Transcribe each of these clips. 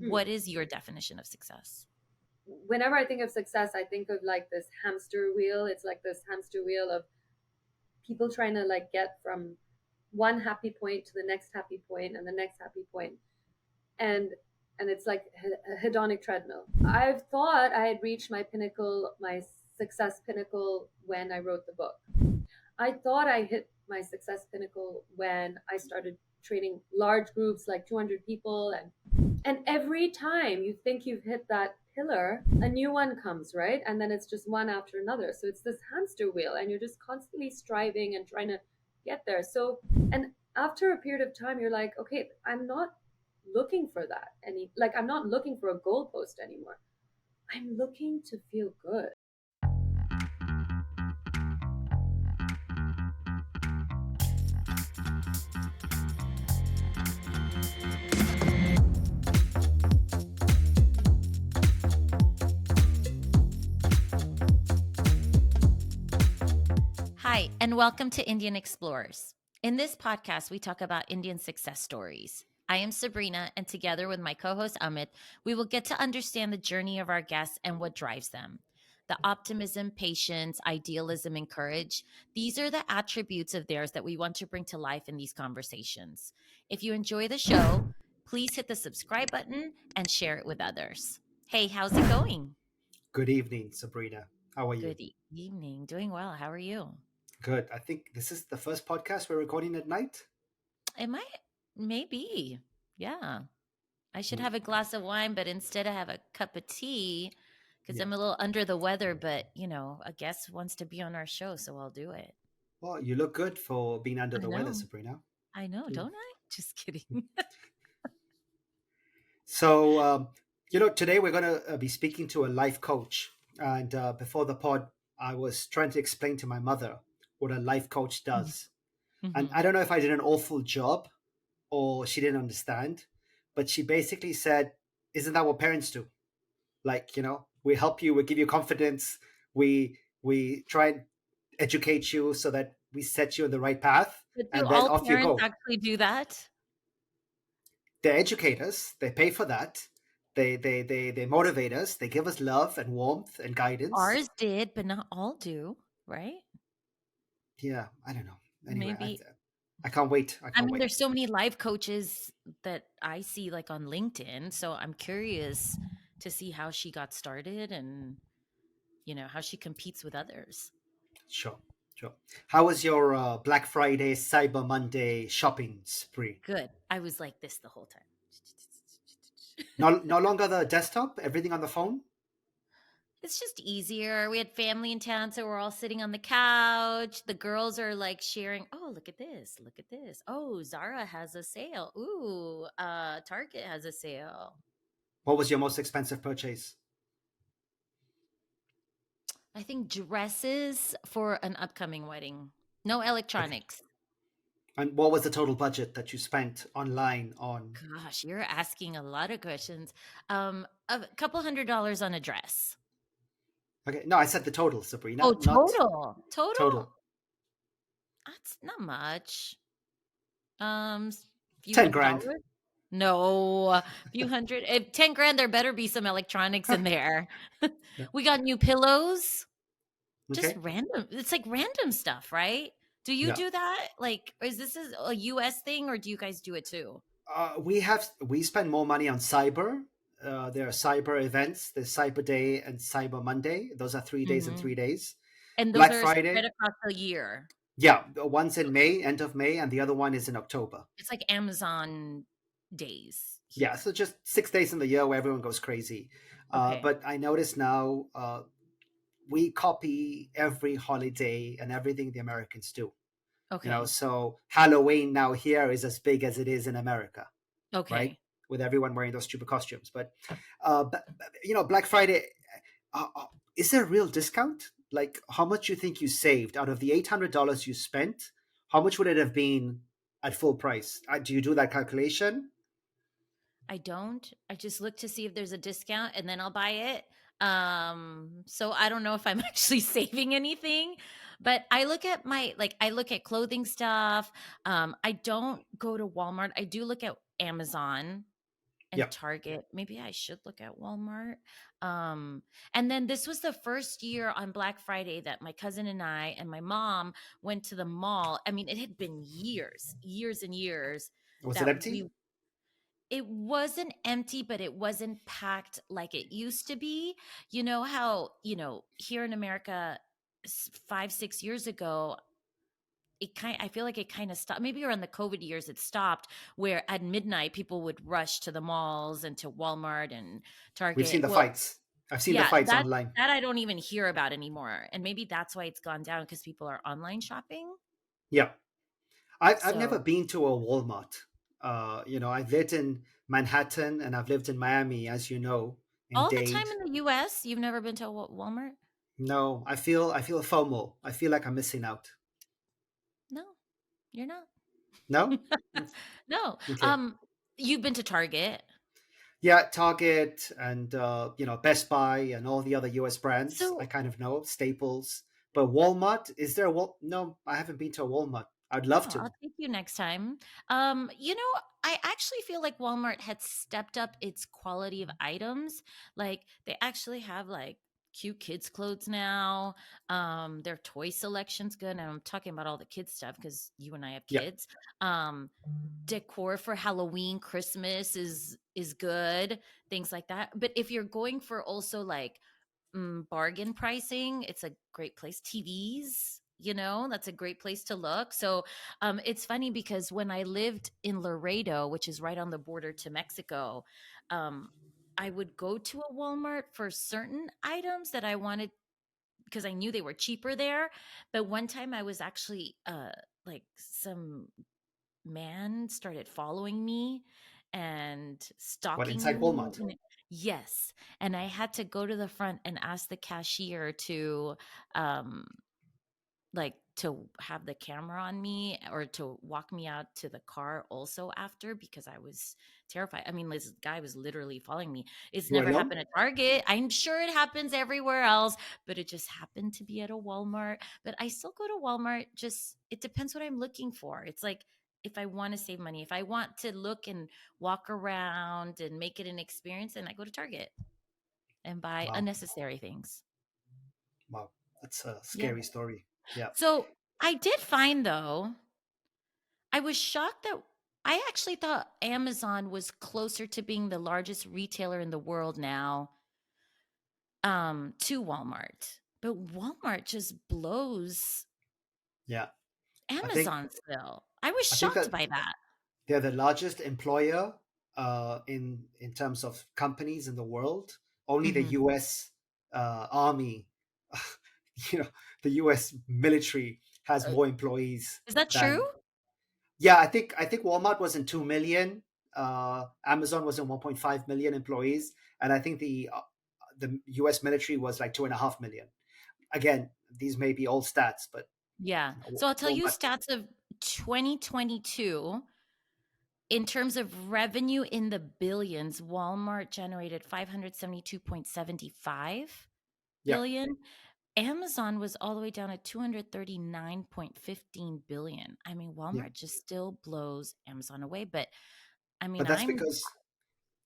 What is your definition of success? Whenever I think of success, I think of like this hamster wheel. It's like this hamster wheel of people trying to like get from one happy point to the next happy point and the next happy point. And it's like a hedonic treadmill. I've thought I had reached my pinnacle, my success pinnacle when I wrote the book. I thought I hit my success pinnacle when I started training large groups like 200 people, and every time you think you've hit that pillar, a new one comes, right? And then it's just one after another. So it's this hamster wheel, and you're just constantly striving and trying to get there. So, and after a period of time, you're like, okay, I'm not looking for that like I'm not looking for a goalpost anymore. I'm looking to feel good. Hi, and welcome to Indian Explorers. In this podcast, we talk about Indian success stories. I am Sabrina, and together with my co host Amit, we will get to understand the journey of our guests and what drives them. The optimism, patience, idealism, and courage, these are the attributes of theirs that we want to bring to life in these conversations. If you enjoy the show, please hit the subscribe button and share it with others. Hey, how's it going? Good evening, Sabrina. How are you? Good evening. Doing well. How are you? Good. I think this is the first podcast we're recording at night. It might, maybe. Yeah. I should Mm, have a glass of wine, but instead I have a cup of tea because yeah. I'm a little under the weather. But, a guest wants to be on our show, so I'll do it. Well, you look good for being under I the weather, know. Sabrina. I know, Mm. don't I? Just kidding. So, today we're going to be speaking to a life coach. And before the pod, I was trying to explain to my mother what a life coach does. And Mhm. I don't know if I did an awful job or she didn't understand, but she basically said, "Isn't that what parents do? Like, we help you, we give you confidence, we try and educate you so that we set you on the right path, But do and then all off you parents go." actually do that? They educate us, they pay for that, they motivate us, they give us love and warmth and guidance. Ours did, but not all do, right? Yeah, I don't know. Anyway, Maybe. I can't wait. I I can't mean, wait. there's so many life coaches that I see like on LinkedIn. So I'm curious to see how she got started and, how she competes with others. Sure, sure. How was your Black Friday, Cyber Monday shopping spree? Good. I was like this the whole time. No longer the desktop, everything on the phone. It's just easier. We had family in town, so we're all sitting on the couch. The girls are like sharing, "Oh, look at this. Look at this. Oh, Zara has a sale. Ooh, Target has a sale." What was your most expensive purchase? I think dresses for an upcoming wedding. No Okay. electronics. And what was the total budget that you spent online on? Gosh, you're asking a lot of questions. A couple $100 on a dress. Okay, no, I said the total, Sabrina, Oh, not total. Total? total. That's not much. Few 10 hundred grand. dollars. No, few hundred. If 10 grand, there better be some electronics in there. Yeah. We got new pillows. Just Okay. random. It's like random stuff, right? Do you Yeah. do that? Like, is this a US thing or do you guys do it too? We spend more money on cyber. There are cyber events. There's Cyber Day and Cyber Monday. Those are 3 days and Hmm. 3 days. And those Black are spread Friday, across the year. yeah, one's in May, end of May, and the other one is in October. It's like Amazon days Yeah, here. so just 6 days in the year where everyone goes crazy. Okay. But I notice now we copy every holiday and everything the Americans do. Okay. So Halloween now here is as big as it is in America, right? Okay. With everyone wearing those stupid costumes. But Black Friday, is there a real discount? Like, how much you think you saved out of the $800 you spent? How much would it have been at full price? Do you do that calculation? I don't. I just look to see if there's a discount and then I'll buy it. So I don't know if I'm actually saving anything, but I look at I look at clothing stuff. I don't go to Walmart. I do look at Amazon. and Yeah. Target. Maybe I should look at Walmart. Um, and then this was the first year on Black Friday that my cousin and I and my mom went to the mall. I mean, it had been years, years and years Was it that empty? it wasn't empty, but it wasn't packed like it used to be. You know how, here in America, 5, 6 years ago, I feel like it kind of stopped. Maybe around the COVID years it stopped, where at midnight people would rush to the malls and to Walmart and We've seen Target. the Well, fights. I've seen the yeah, fights that online. that I don't even hear about anymore. And maybe that's why it's gone down, because people are online shopping. Yeah. I've never So been to a Walmart. I've lived in Manhattan and I've lived in Miami, as you know, in all the time Dade. in the US, you've never been to a Walmart? No, I feel FOMO. I feel like I'm missing out. No, you're not. No? No. Okay. You've been to Target. Yeah, Target and Best Buy and all the other US brands I So, kind of know, Staples. But Walmart, is there a Wal? No, I haven't been to a Walmart. I'd love oh, to. I'll take you next time. I actually feel like Walmart had stepped up its quality of items. Like they actually have like cute kids clothes now. Their toy selection's good, and I'm talking about all the kids stuff because you and I have Yeah. kids. Um, Decor for Halloween, Christmas is good, things like that. But if you're going for also like bargain pricing, it's a great place. TVs, that's a great place to look. So it's funny because when I lived in Laredo, which is right on the border to Mexico, um, I would go to a Walmart for certain items that I wanted because I knew they were cheaper there. But one time I was actually like some man started following me and What, stalking inside me. Walmart? Yes. And I had to go to the front and ask the cashier to um like to have the camera on me or to walk me out to the car also after, because I was terrified. I mean, this guy was literally following me. It's You were never alone? happened at Target. I'm sure it happens everywhere else, but it just happened to be at a Walmart. But I still go to Walmart. Just it depends what I'm looking for. It's like if I want to save money, if I want to look and walk around and make it an experience, then I go to Target and buy Wow. unnecessary things. Wow. That's a Yeah. scary story. Yeah. So I did find though, I was shocked that I actually thought Amazon was closer to being the largest retailer in the world now, to Walmart. But Walmart just blows Yeah. I think Amazon still. I was I think shocked that by that. they're the largest employer in terms of companies in the world. Only the Hmm. U.S. Army, you know, the U.S. military has Uh, more employees is that true? than. Yeah, I think Walmart was in 2 million. Amazon was in 1.5 million employees, and I think the U.S. military was like 2.5 million. Again, these may be old stats, but Yeah. you know, So I'll tell you Walmart. stats of 2022. In terms of revenue in the billions, Walmart generated 572.75 Yeah, billion. Amazon was all the way down at 239.15 billion. I mean, yeah, Walmart just still blows Amazon away, but I mean, but that's because,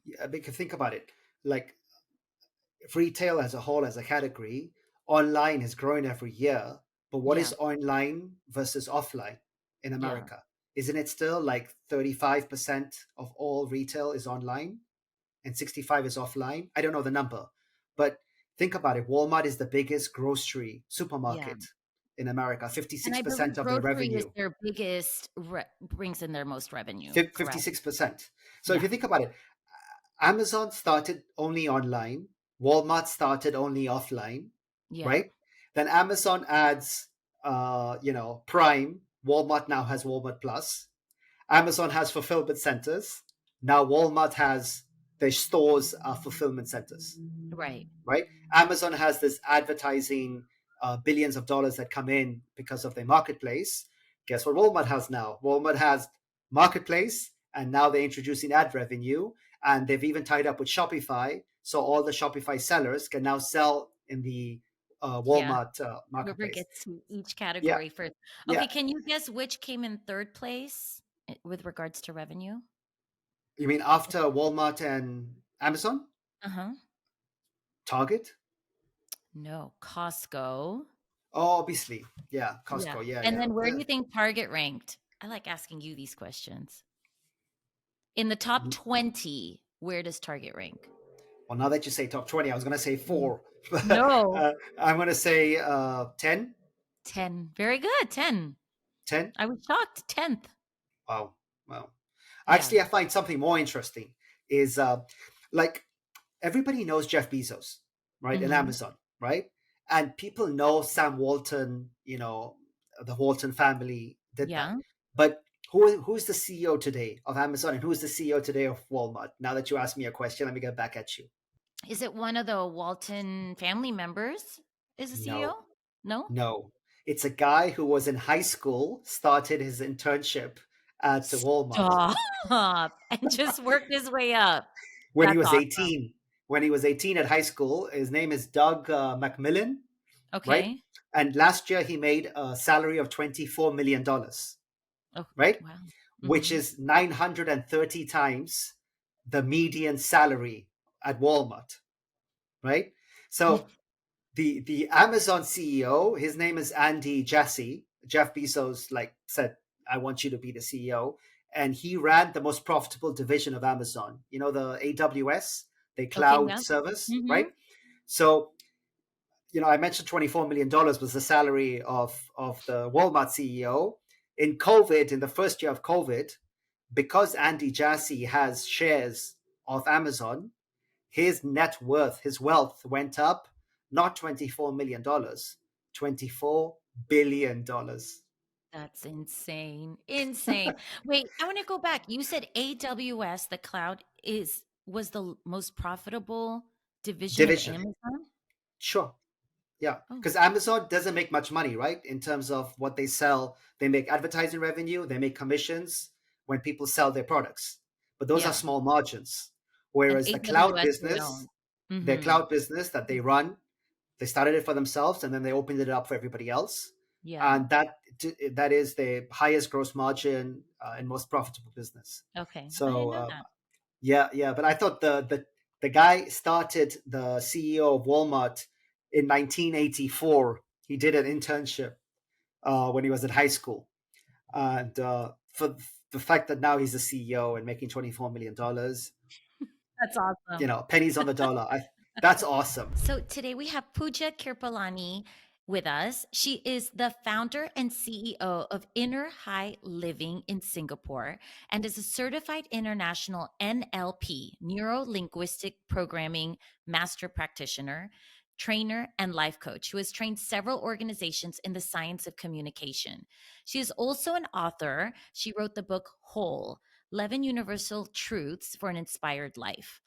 yeah, because think about it. Like retail as a whole, as a category, online has grown every year. But what yeah, is online versus offline in yeah, America? Isn't it still like 35% of all retail is online and 65 is offline? I don't know the number, but think about it. Walmart is the biggest grocery yeah. supermarket in America, And I 56% believe of the grocery is revenue. their biggest brings in their most revenue, correct? 56%. So if Yeah, you think about it, Amazon started only online, Walmart started only offline, yeah, right? Then Amazon adds, Prime. Walmart now has Walmart Plus. Amazon has fulfillment centers. Now Walmart has their stores are fulfillment centers, right. right? Amazon has this advertising billions of dollars that come in because of their marketplace. Guess what Walmart has now? Walmart has marketplace, and now they're introducing ad revenue, and they've even tied up with Shopify, so all the Shopify sellers can now sell in the Yeah. Walmart Whoever marketplace. gets to each Yeah, category first. yeah. Okay, can you guess which came in third place with regards to revenue? You mean after Walmart and Amazon? Uh-huh. Target? No, Costco. Oh, obviously. Yeah, Yeah. Costco. Yeah, And yeah. then where do you think Target ranked? I like asking you these questions. In the top 20, where does Target rank? Well, now that you say top 20, I was going to say Mhm. four. No, I'm going to say 10. 10. Very good. 10. 10? I was shocked. 10th. Wow. Wow. Yeah. Actually, I find something more interesting is like everybody knows Jeff Bezos, right? And Hmm. Amazon, right? And people know Sam Walton, the Walton family did that. Yeah. But who's the CEO today of Amazon and who's the CEO today of Walmart? Now that you asked me a question, let me get back at you. Is it one of the Walton family members? Is the No, CEO? No? no. It's a guy who was in high school, started his internship at Walmart Stop. And just worked his way up. when he That's was awesome. 18. When he was 18 at high school, his name is Doug McMillan, right? Okay. And last year he made a salary of $24 million, Oh, right? wow. Which Hmm. is 930 times the median salary at Walmart, right? So the Amazon CEO, his name is Andy Jassy. Jeff Bezos said, "I want you to be the CEO," and he ran the most profitable division of Amazon. You know, the AWS, the Okay. cloud Yeah. service, Hmm. right? So I mentioned $24 million was the salary of the Walmart CEO. In COVID, in the first year of COVID, because Andy Jassy has shares of Amazon, his net worth, his wealth went up not $24 million, $24 billion. That's insane. Insane. Wait, I want to go back. You said AWS, the cloud, was the most profitable division of Division. Amazon? Sure. Yeah. Oh, Because Amazon doesn't make much money, right? In terms of what they sell, they make advertising revenue, they make commissions when people sell their products. But those are yeah. small margins. And Whereas AWS they own. their Mhm. cloud business that they run, they started it for themselves and then they opened it up for everybody else. Yeah. And that is the highest gross margin and most profitable business. Okay. I didn't So know that. yeah, yeah. But I thought the guy started the CEO of Walmart in 1984. He did an internship when he was in high school, and for the fact that now he's a CEO and making $24 million, That's awesome. pennies on the dollar. That's awesome. So today we have Puja Kirpalani with us. She is the founder and CEO of Inner High Living in Singapore and is a certified international NLP, neuro linguistic programming master practitioner, trainer, and life coach who has trained several organizations in the science of communication. She is also an author. She wrote the book Whole 11 Universal Truths for an Inspired Life.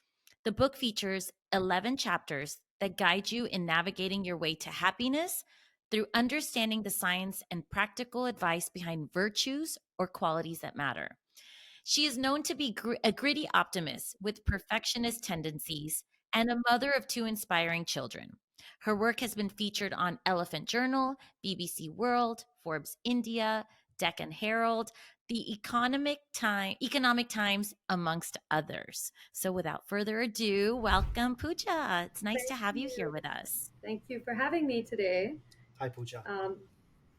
The book features 11 chapters that guide you in navigating your way to happiness through understanding the science and practical advice behind virtues or qualities that matter. She is known to be a gritty optimist with perfectionist tendencies and a mother of two inspiring children. Her work has been featured on Elephant Journal, BBC World, Forbes India, Deccan Herald, the Economic Times, amongst others. So without further ado, welcome Pooja. It's nice to Thank have you here you. with us. Thank you for having me today. Hi, Pooja. Um,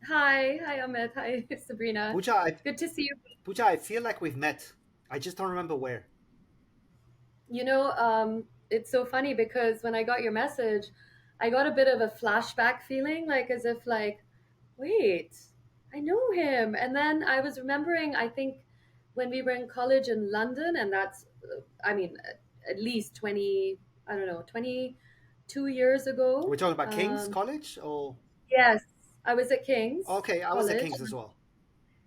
hi, Amit. Hi, Sabrina. Pooja, I, Good to see you. Pooja, I feel like we've met. I just don't remember where. You know, it's so funny because when I got your message, I got a bit of a flashback feeling, like as if like, wait, I know him. And then I was remembering, I think when we were in college in London, and that's, I mean, at least 20, I don't know, 22 years We're ago. talking about King's College, or Yes, I was at King's okay, I was at College. King's as well.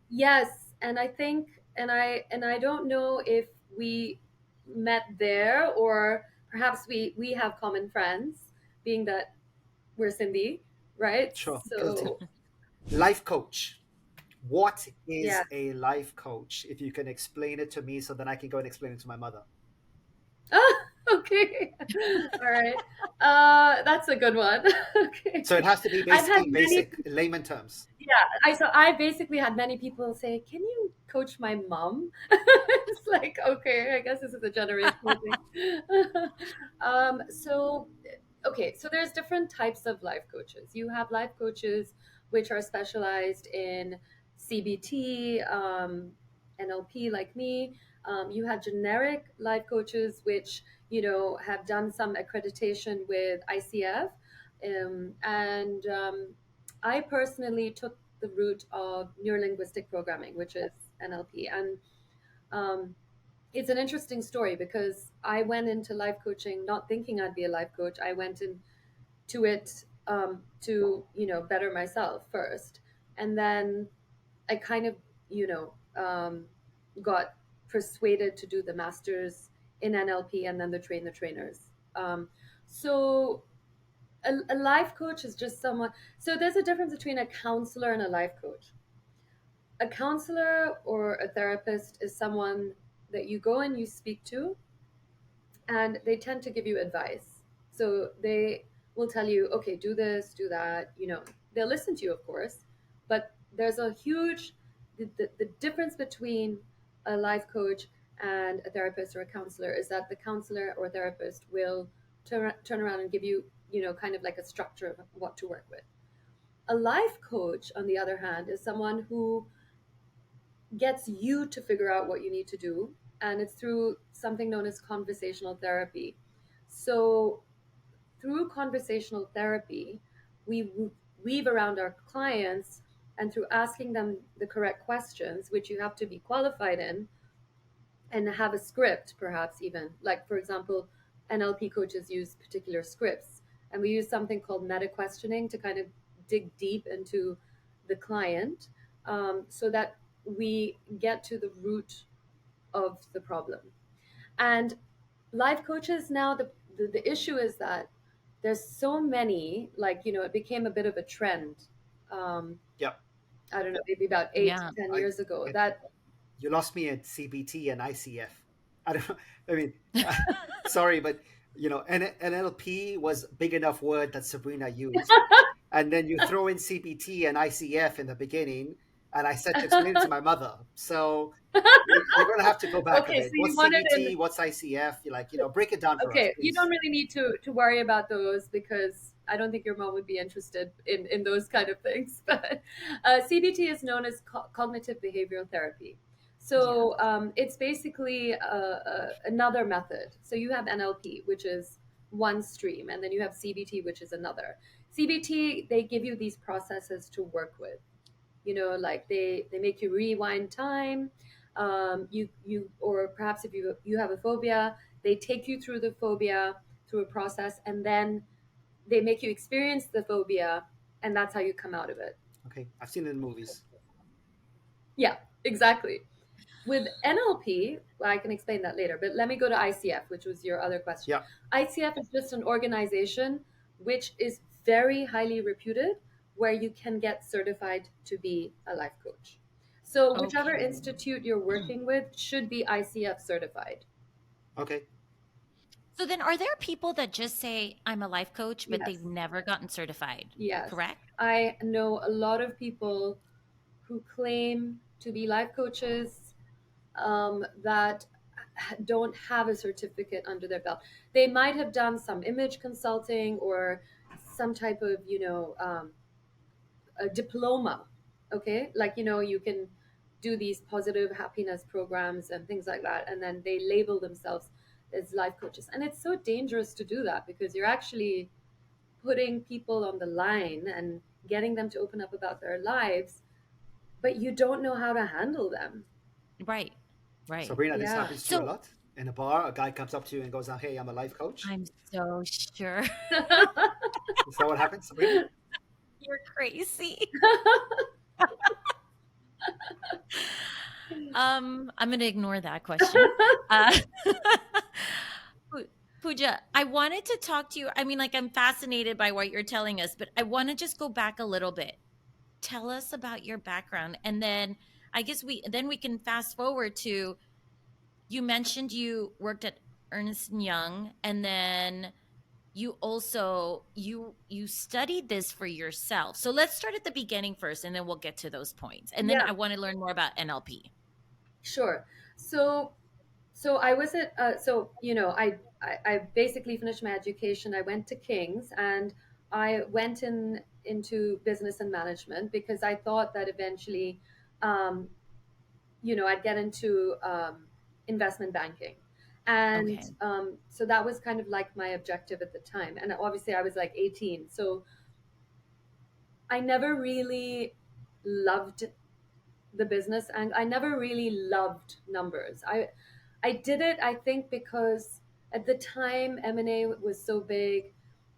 Yes, and I think, and I don't know if we met there or perhaps we have common friends, being that we're Cindy, right? Sure, guilty. So Life coach. What yeah. is a life coach? If you can explain it to me, so then I can go and explain it to my mother. Ah, okay. All right. That's a good one. Okay. So it has to be I've had basically many. basic layman terms. I basically had many people say, "Can you coach my mom?" It's like, okay, I guess this is a generational thing. So okay, so there's different types of life coaches. You have life coaches which are specialized in CBT, NLP, like me. You have generic life coaches which have done some accreditation with ICF, and I personally took the route of neurolinguistic programming, which is NLP. And um, it's an interesting story because I went into life coaching not thinking I'd be a life coach. I went into it to, better myself first. And then I kind of, got persuaded to do the master's in NLP and then the train the trainers. So a life coach is just someone. So there's a difference between a counselor and a life coach. A counselor or a therapist is someone that you go and you speak to, and they tend to give you advice. So they will tell you, okay, do this, do that. They'll listen to you, of course, but there's a huge the difference between a life coach and a therapist or a counselor is that the counselor or therapist will turn around and give you, kind of like a structure of what to work with. A life coach, on the other hand, is someone who gets you to figure out what you need to do, and it's through something known as conversational therapy. So through conversational therapy, we weave around our clients, and through asking them the correct questions, which you have to be qualified in and have a script, perhaps even, like, for example, NLP coaches use particular scripts, and we use something called meta questioning to kind of dig deep into the client, so that we get to the root of the problem. And life coaches now, the issue is that there's so many, like, it became a bit of a trend. um, Yep. I don't know, maybe about eight Yeah. to ten I, years ago, I that you lost me at CBT and ICF. I don't know. I mean, sorry, but NLP was a big enough word that Sabrina used, and then you throw in CBT and ICF in the beginning, and I said to explain it to my mother. So you're going to have to go back a okay, so bit. you What's wanted an CBT? What's ICF? You like, break it down for us, okay, you don't please. really need to worry about those because I don't think your mom would be interested in those kind of things. But CBT is known as cognitive behavioral therapy. Yeah. So it's basically another method. So you have NLP, which is one stream, and then you have CBT, which is another. CBT, they give you these processes to work with. Like they make you rewind time. You or perhaps if you have a phobia, they take you through the phobia, through a process, and then they make you experience the phobia, and that's how you come out of it. Okay, I've seen it in movies. Yeah, exactly. With NLP, well, I can explain that later, but let me go to ICF, which was your other question. Yeah. ICF is just an organization which is very highly reputed, where you can get certified to be a life coach. So, whichever Okay. institute you're working with should be ICF certified. Okay. So then are there people that just say I'm a life coach but they've Yes, never gotten certified? yes. Correct? I know a lot of people who claim to be life coaches, that don't have a certificate under their belt. They might have done some image consulting or some type of, a diploma. Okay, like, you can do these positive happiness programs and things like that, and then they label themselves as life coaches. And it's so dangerous to do that because you're actually putting people on the line and getting them to open up about their lives, but you don't know how to handle them. Right. Right. Sabrina, this Yeah. happens to you a So lot. In a bar, a guy comes up to you and goes, "Hey, I'm a life coach." I'm so sure Is that what happens, Sabrina? you're crazy. I'm going to ignore that question. Uh Pooja, I wanted to talk to you. I mean, like, I'm fascinated by what you're telling us, but I want to just go back a little bit. Tell us about your background, and then I guess we can fast forward to, you mentioned you worked at Ernst and Young, and then you also you studied this for yourself. So let's start at the beginning first, and then we'll get to those points. And then Yeah, I want to learn more about NLP. sure. So I was at I basically finished my education. I went to King's, and I went into business and management because I thought that eventually, um, I'd get into investment banking. And Okay. so that was kind of like my objective at the time. And obviously, I was like 18. So I never really loved the business, and I never really loved numbers. I did it, I think, because at the time M&A was so big.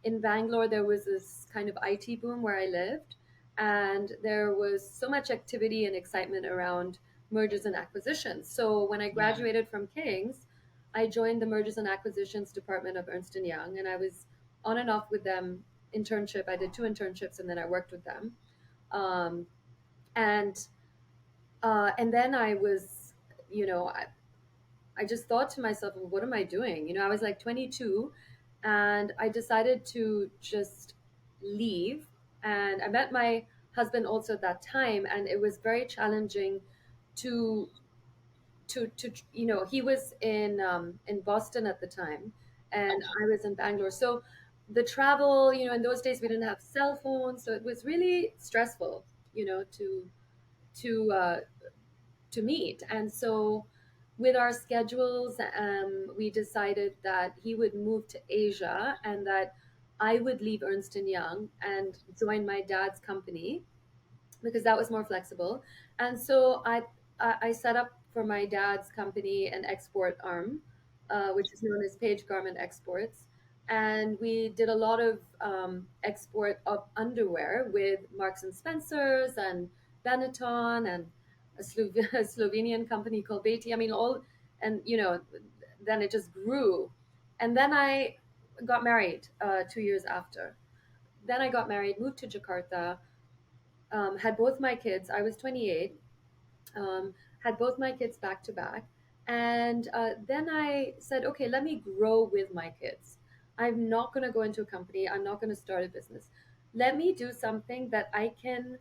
In Bangalore there was this kind of IT boom where I lived, and there was so much activity and excitement around mergers and acquisitions. So when I Yeah. graduated from King's, I joined the mergers and acquisitions department of Ernst and Young, and I was on and off with them. Internship, I did 2 internships, and then I worked with them. um, and and then I was, I just thought to myself, well, what am I doing? I was like 22, and I decided to just leave. And I met my husband also at that time, and it was very challenging to he was in Boston at the time, and I was in Bangalore. So the travel, in those days we didn't have cell phones, so it was really stressful, to to uh, to meet. And so, with our schedules, we decided that he would move to Asia and that I would leave Ernst and Young and join my dad's company because that was more flexible. And so I set up for my dad's company an export arm, which is known as Page Garment Exports. And we did a lot of export of underwear with Marks and Spencers and Benetton and a Slovenian company called Beatty. I mean, all, and then it just grew. And then I got married 2 years after. Then I got married, moved to Jakarta, had both my kids. I was 28, had both my kids back to back. And then I said, okay, let me grow with my kids. I'm not going to go into a company. I'm not going to start a business. Let me do something that I can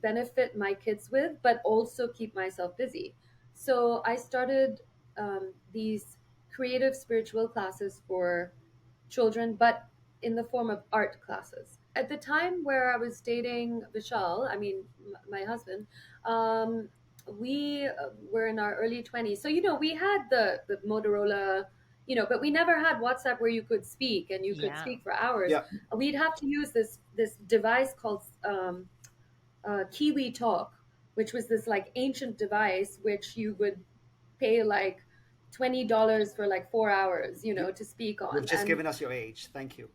benefit my kids with, but also keep myself busy. So I started these creative spiritual classes for children, but in the form of art classes. At the time where I was dating Vishal, I mean, my husband, um, we were in our early 20s. So, we had the Motorola, but we never had WhatsApp where you could speak and you could Yeah. speak for hours. Yeah. We'd have to use this device called Kiwi Talk, which was this like ancient device which you would pay like $20 for like 4 hours, You, to speak you've on. just And given us your age. Thank you.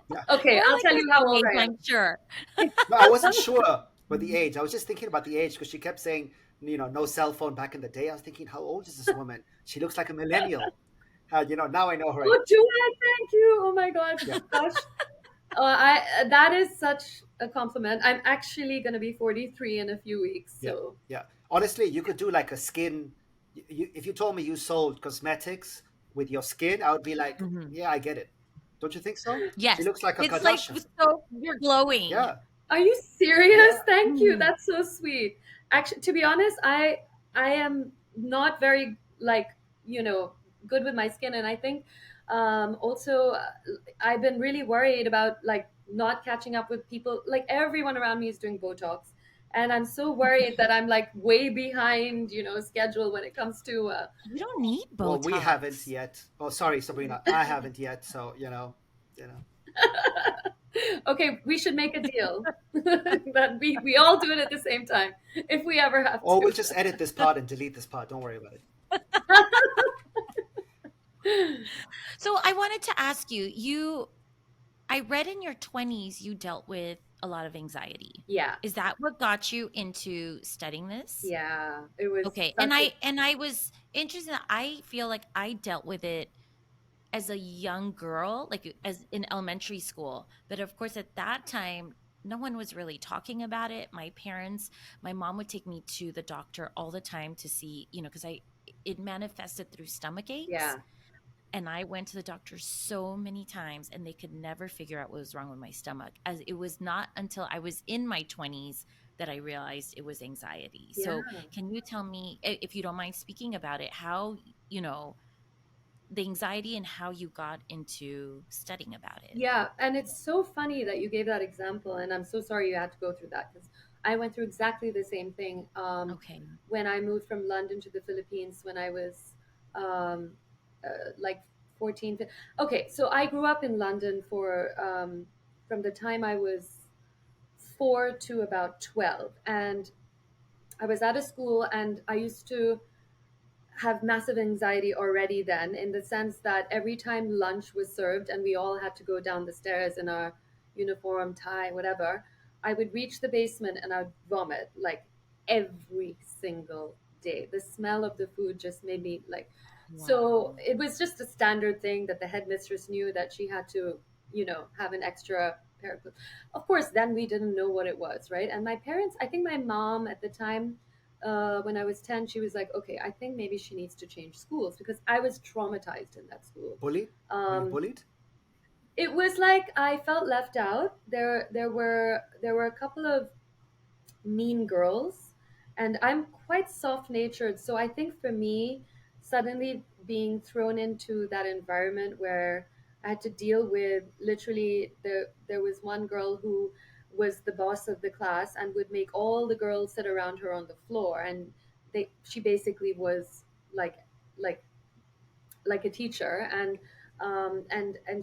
Yeah. okay, We're I'll like tell the you how same old age, I am. I'm sure. No, I wasn't sure about the age. I was just thinking about the age because she kept saying, no cell phone back in the day. I was thinking, how old is this woman? She looks like a millennial. Now I know her age. Oh, do I? Thank you. Oh my God, Yeah. gosh. I that is such a compliment. I'm actually going to be 43 in a few weeks. Yeah. So Yeah. Honestly, you could do like a skin. If you told me you sold cosmetics with your skin, I would be like, Mhm. yeah, I get it. Don't you think so? She Yes. looks like a It's like Kardashian. so you're glowing. Yeah. are you serious? Yeah. Thank you. Mhm. That's so sweet. Actually, to be honest, I am not very like, good with my skin, and I think also I've been really worried about like not catching up with people. Like everyone around me is doing Botox, and I'm so worried that I'm like way behind, schedule when it comes to You don't need Well, we haven't Botox. yet. Oh, sorry, Sabrina, I haven't yet. So okay, we should make a deal that we all do it at the same time if we ever have or to. we'll just edit this part and delete this part. Don't worry about it. So I wanted to ask you, I read in your 20s you dealt with a lot of anxiety. Yeah, Is that what got you into studying this? yeah, it was Okay. such a And I was interested. I feel like I dealt with it as a young girl, like as in elementary school. But of course, at that time, no one was really talking about it. My mom would take me to the doctor all the time to see, because it manifested through stomach aches. yeah. And I went to the doctor so many times and they could never figure out what was wrong with my stomach. As it was not until I was in my 20s that I realized it was anxiety. Yeah. So, can you tell me, if you don't mind speaking about it, how, the anxiety and how you got into studying about it? Yeah, and it's so funny that you gave that example, and I'm so sorry you had to go through that because I went through exactly the same thing Okay. when I moved from London to the Philippines when I was um, like 14. Okay, so I grew up in London for from the time I was 4 to about 12, and I was at a school, and I used to have massive anxiety already then, in the sense that every time lunch was served and we all had to go down the stairs in our uniform, tie, whatever, I would reach the basement and I'd vomit like every single day. The smell of the food just made me like, so Wow. it was just a standard thing that the headmistress knew that she had to, have an extra pair of clothes. Of course, then we didn't know what it was, right? And my parents, I think my mom at the time, when I was 10, she was like, okay, I think maybe she needs to change schools because I was traumatized in that school. Bullied? Were you Um, bullied? it was like I felt left out. There were a couple of mean girls, and I'm quite soft natured. So I think for me, suddenly being thrown into that environment where I had to deal with, literally, there was one girl who was the boss of the class and would make all the girls sit around her on the floor, and she basically was like like like a teacher, and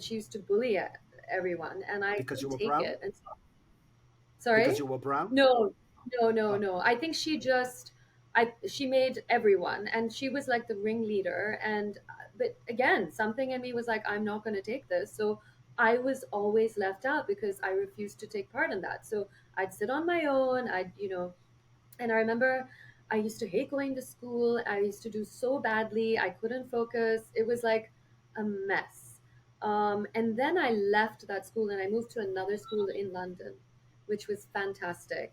she used to bully everyone, and I Because you couldn't were take brown? it. And so, Because sorry. you were brown? No, no, no, Oh, no. I think she made everyone, and she was like the ringleader. And but again, something in me was like, I'm not going to take this. So I was always left out because I refused to take part in that. So I'd sit on my own. And I remember I used to hate going to school. I used to do so badly. I couldn't focus. It was like a mess. And then I left that school and I moved to another school in London, which was fantastic.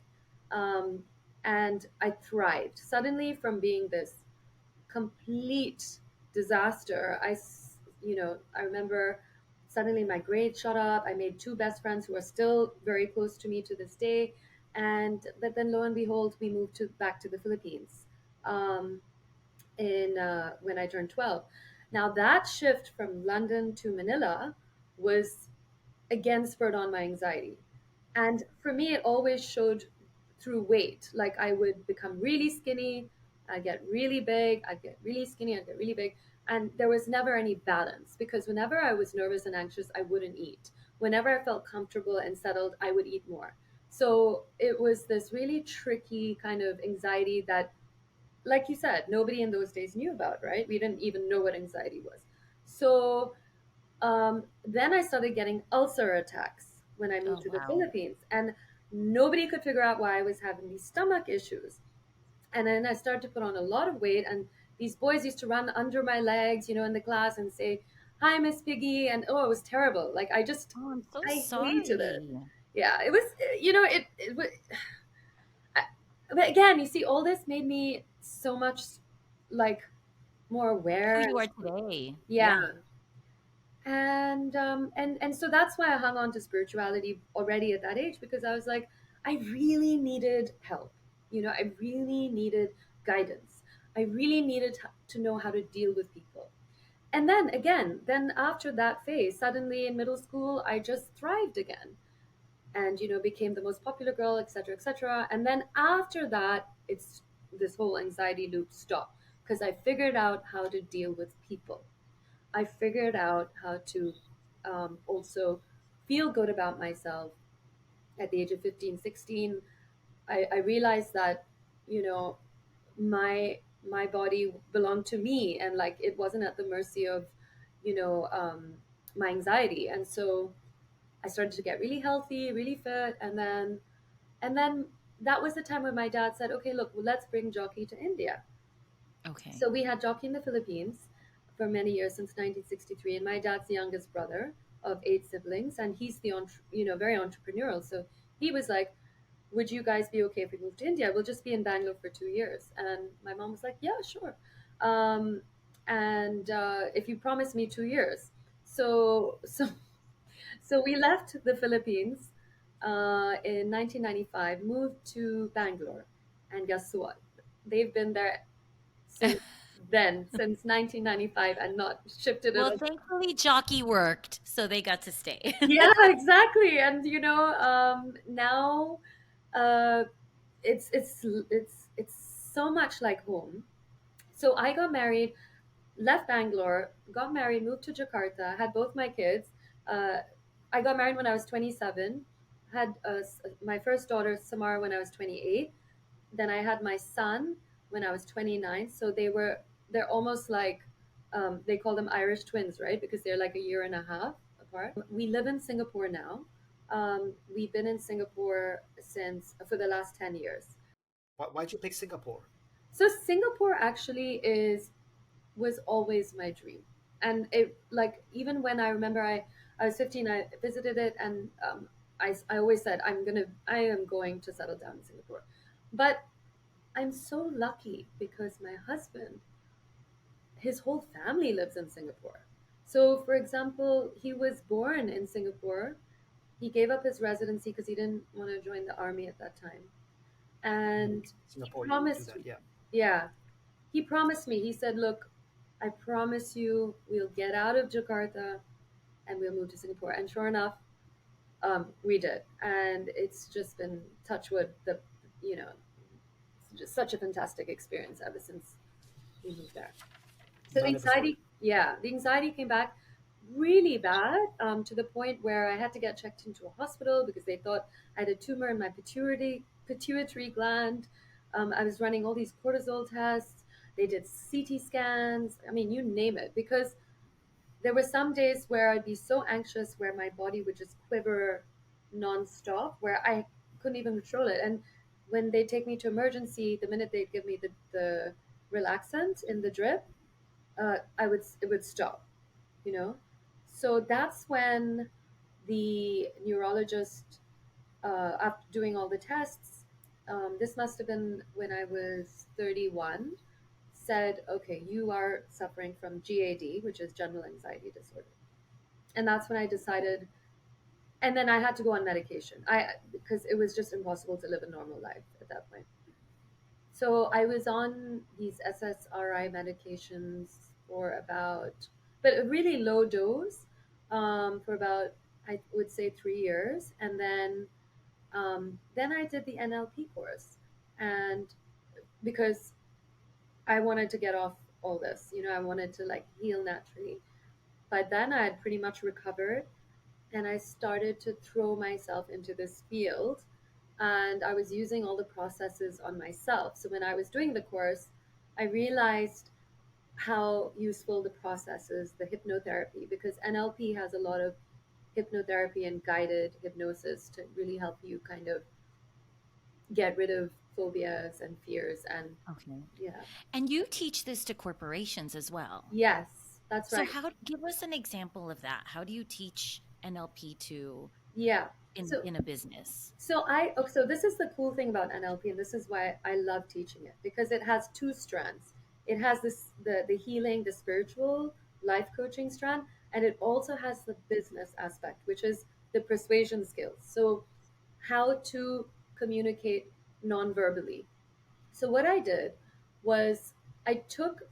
Um, and I thrived. Suddenly, from being this complete disaster, I remember suddenly my grades shot up. I made two best friends who are still very close to me to this day. And but then lo and behold, we moved to back to the Philippines, um, in when I turned 12. Now that shift from London to Manila was again spurred on my anxiety. And for me, it always showed through weight. Like I would become really skinny, I'd get really big, I'd get really skinny, I'd get really big. And there was never any balance because whenever I was nervous and anxious, I wouldn't eat. Whenever I felt comfortable and settled, I would eat more. So it was this really tricky kind of anxiety that, like you said, nobody in those days knew about, right? We didn't even know what anxiety was. So then I started getting ulcer attacks when I moved Oh, to the wow. Philippines, and nobody could figure out why I was having these stomach issues. And then I started to put on a lot of weight, and these boys used to run under my legs, in the class and say, "Hi, Miss Piggy," and oh, it was terrible. Like Oh, I'm so I hated it. sorry. Yeah, it was. It was. I, but again, you see, all this made me so much like more Who aware you and are today. yeah. Yeah. And so that's why I hung on to spirituality already at that age, because I was like, I really needed help. I really needed guidance. I really needed to know how to deal with people. And then again, then after that phase, suddenly in middle school, I just thrived again, and became the most popular girl, etc., etc. And then after that, it's this whole anxiety loop stopped because I figured out how to deal with people. I figured out how to also feel good about myself at the age of 15, 16. I realized that, you know, my body belonged to me, and like it wasn't at the mercy of, you know, um, my anxiety. And so I started to get really healthy, really fit. And then that was the time when my dad said, okay, look, well, let's bring jockey to India. Okay. So we had jockey in the Philippines for many years, since 1963, and my dad's the youngest brother of eight siblings, and he's very entrepreneurial. So he was like, "Would you guys be okay if we moved to India? We'll just be in Bangalore for 2 years." And my mom was like, "Yeah, sure." Um, and if you promise me 2 years. So we left the Philippines in 1995, moved to Bangalore, and guess what? They've been there since then, since 1995, and not shifted Well, it. thankfully, Jockey worked, so they got to stay. Yeah, exactly. And now uh, it's so much like home. So I got married, left Bangalore, got married, moved to Jakarta, had both my kids. Uh, I got married when I was 27, had my first daughter Samara when I was 28. Then I had my son when I was 29. So they're almost like they call them Irish twins, right? Because they're like a year and a half apart. We live in Singapore now. We've been in Singapore since for the last 10 years. Why'd you pick Singapore? So Singapore actually is was always my dream. And it, like, even when I remember I was 15, I visited it, and I always said I am going to settle down in Singapore. But I'm so lucky because my husband, his whole family lives in Singapore. So, for example, he was born in Singapore. He gave up his residency because he didn't want to join the army at that time. And he Singapore, you do promised, that, yeah. yeah, he promised me, he said, look, I promise you we'll get out of Jakarta and we'll move to Singapore. And sure enough, we did. And it's just been touch wood, you know, it's just such a fantastic experience ever since we moved there. So the Wonderful story. anxiety, yeah, the anxiety came back really bad, to the point where I had to get checked into a hospital because they thought I had a tumor in my pituitary gland. I was running all these cortisol tests. They did CT scans. I mean, you name it, because there were some days where I'd be so anxious where my body would just quiver nonstop, where I couldn't even control it. And when they take me to emergency, the minute they give me the relaxant in the drip, it would stop, you know. So that's when the neurologist, after doing all the tests, this must have been when I was 31, said, okay, you are suffering from GAD, which is general anxiety disorder. And that's when I decided, and then I had to go on medication. Because it was just impossible to live a normal life at that point. So I was on these SSRI medications for about, but a really low dose, for about, I would say, 3 years. And then I did the NLP course. And because I wanted to get off all this, I wanted to like heal naturally. By then I had pretty much recovered, and I started to throw myself into this field, and I was using all the processes on myself. So when I was doing the course, I realized how useful the process is, the hypnotherapy, because NLP has a lot of hypnotherapy and guided hypnosis to really help you kind of get rid of phobias and fears. And Okay. yeah, And you teach this to corporations as well. yes, that's So right. how give us an example of that? How do you teach NLP to Yeah. in a business? So this is the cool thing about NLP, and this is why I love teaching it, because it has two strands. It has the healing, the spiritual life coaching strand, and it also has the business aspect, which is the persuasion skills. So how to communicate non-verbally. So what I did was I took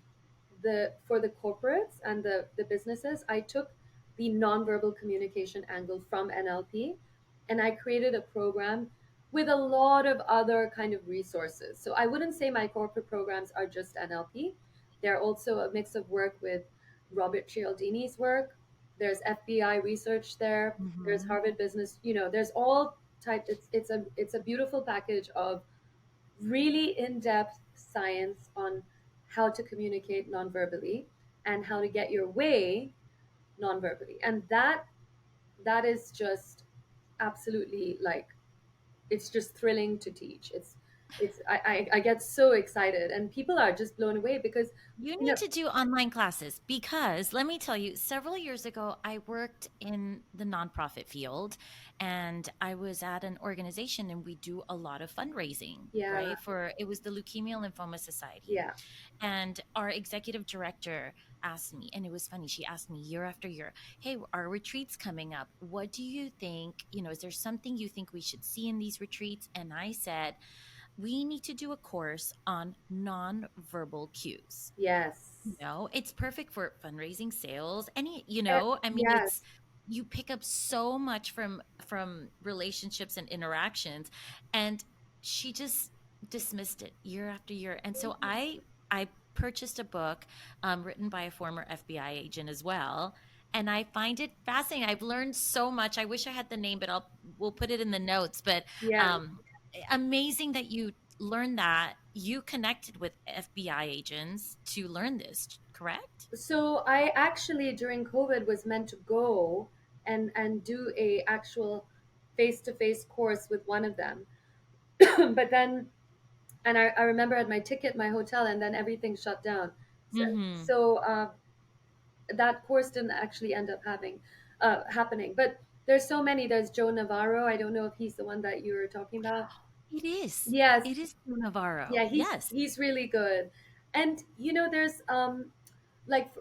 the for the corporates and the businesses, I took the nonverbal communication angle from NLP, and I created a program with a lot of other kind of resources. So I wouldn't say my corporate programs are just NLP. They're also a mix of work with Robert Cialdini's work. There's FBI research there. There's Hmm. Harvard Business. There's all type. It's a beautiful package of really in-depth science on how to communicate non-verbally and how to get your way non-verbally. And that is just absolutely, like, it's just thrilling to teach. I get so excited, and people are just blown away because You you need know to do online classes because let me tell you, several years ago, I worked in the nonprofit field and I was at an organization and we do a lot of fundraising, yeah, right? For it was the Leukemia Lymphoma Society. yeah, And our executive director asked me, and it was funny. She asked me year after year, "Hey, our retreats coming up. What do you think? Is there something you think we should see in these retreats?" And I said, we need to do a course on nonverbal cues. Yes. It's perfect for fundraising, sales, Eh, I mean, it's yes. you pick up so much from relationships and interactions. And she just dismissed it year after year. And so I purchased a book written by a former FBI agent as well. And I find it fascinating. I've learned so much. I wish I had the name, but we'll put it in the notes. But Yeah. um, amazing that you learned that you connected with FBI agents to learn this, correct? So I actually during COVID was meant to go and do a actual face-to-face course with one of them. But then, and I remember I had my ticket, my hotel, and then everything shut down. So, Mm-hmm. so that course didn't actually end up happening. But there's so many. There's Joe Navarro. I don't know if he's the one that you were talking about. It is. Yes, It is Navarro. yeah, Yes. he's really good. And there's like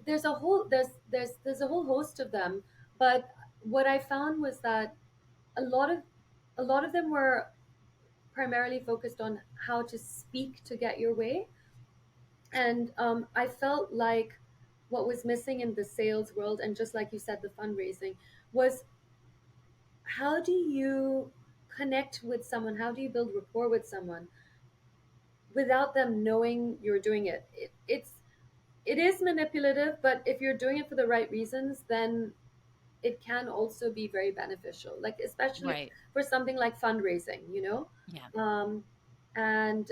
there's a whole there's a whole host of them. But what I found was that a lot of a lot of them were primarily focused on how to speak to get your way. And I felt like what was missing in the sales world, and just like you said, the fundraising, was how do you connect with someone? How do you build rapport with someone without them knowing you're doing it? It is manipulative, but if you're doing it for the right reasons, then it can also be very beneficial. Like especially Right. for something like fundraising, Yeah. and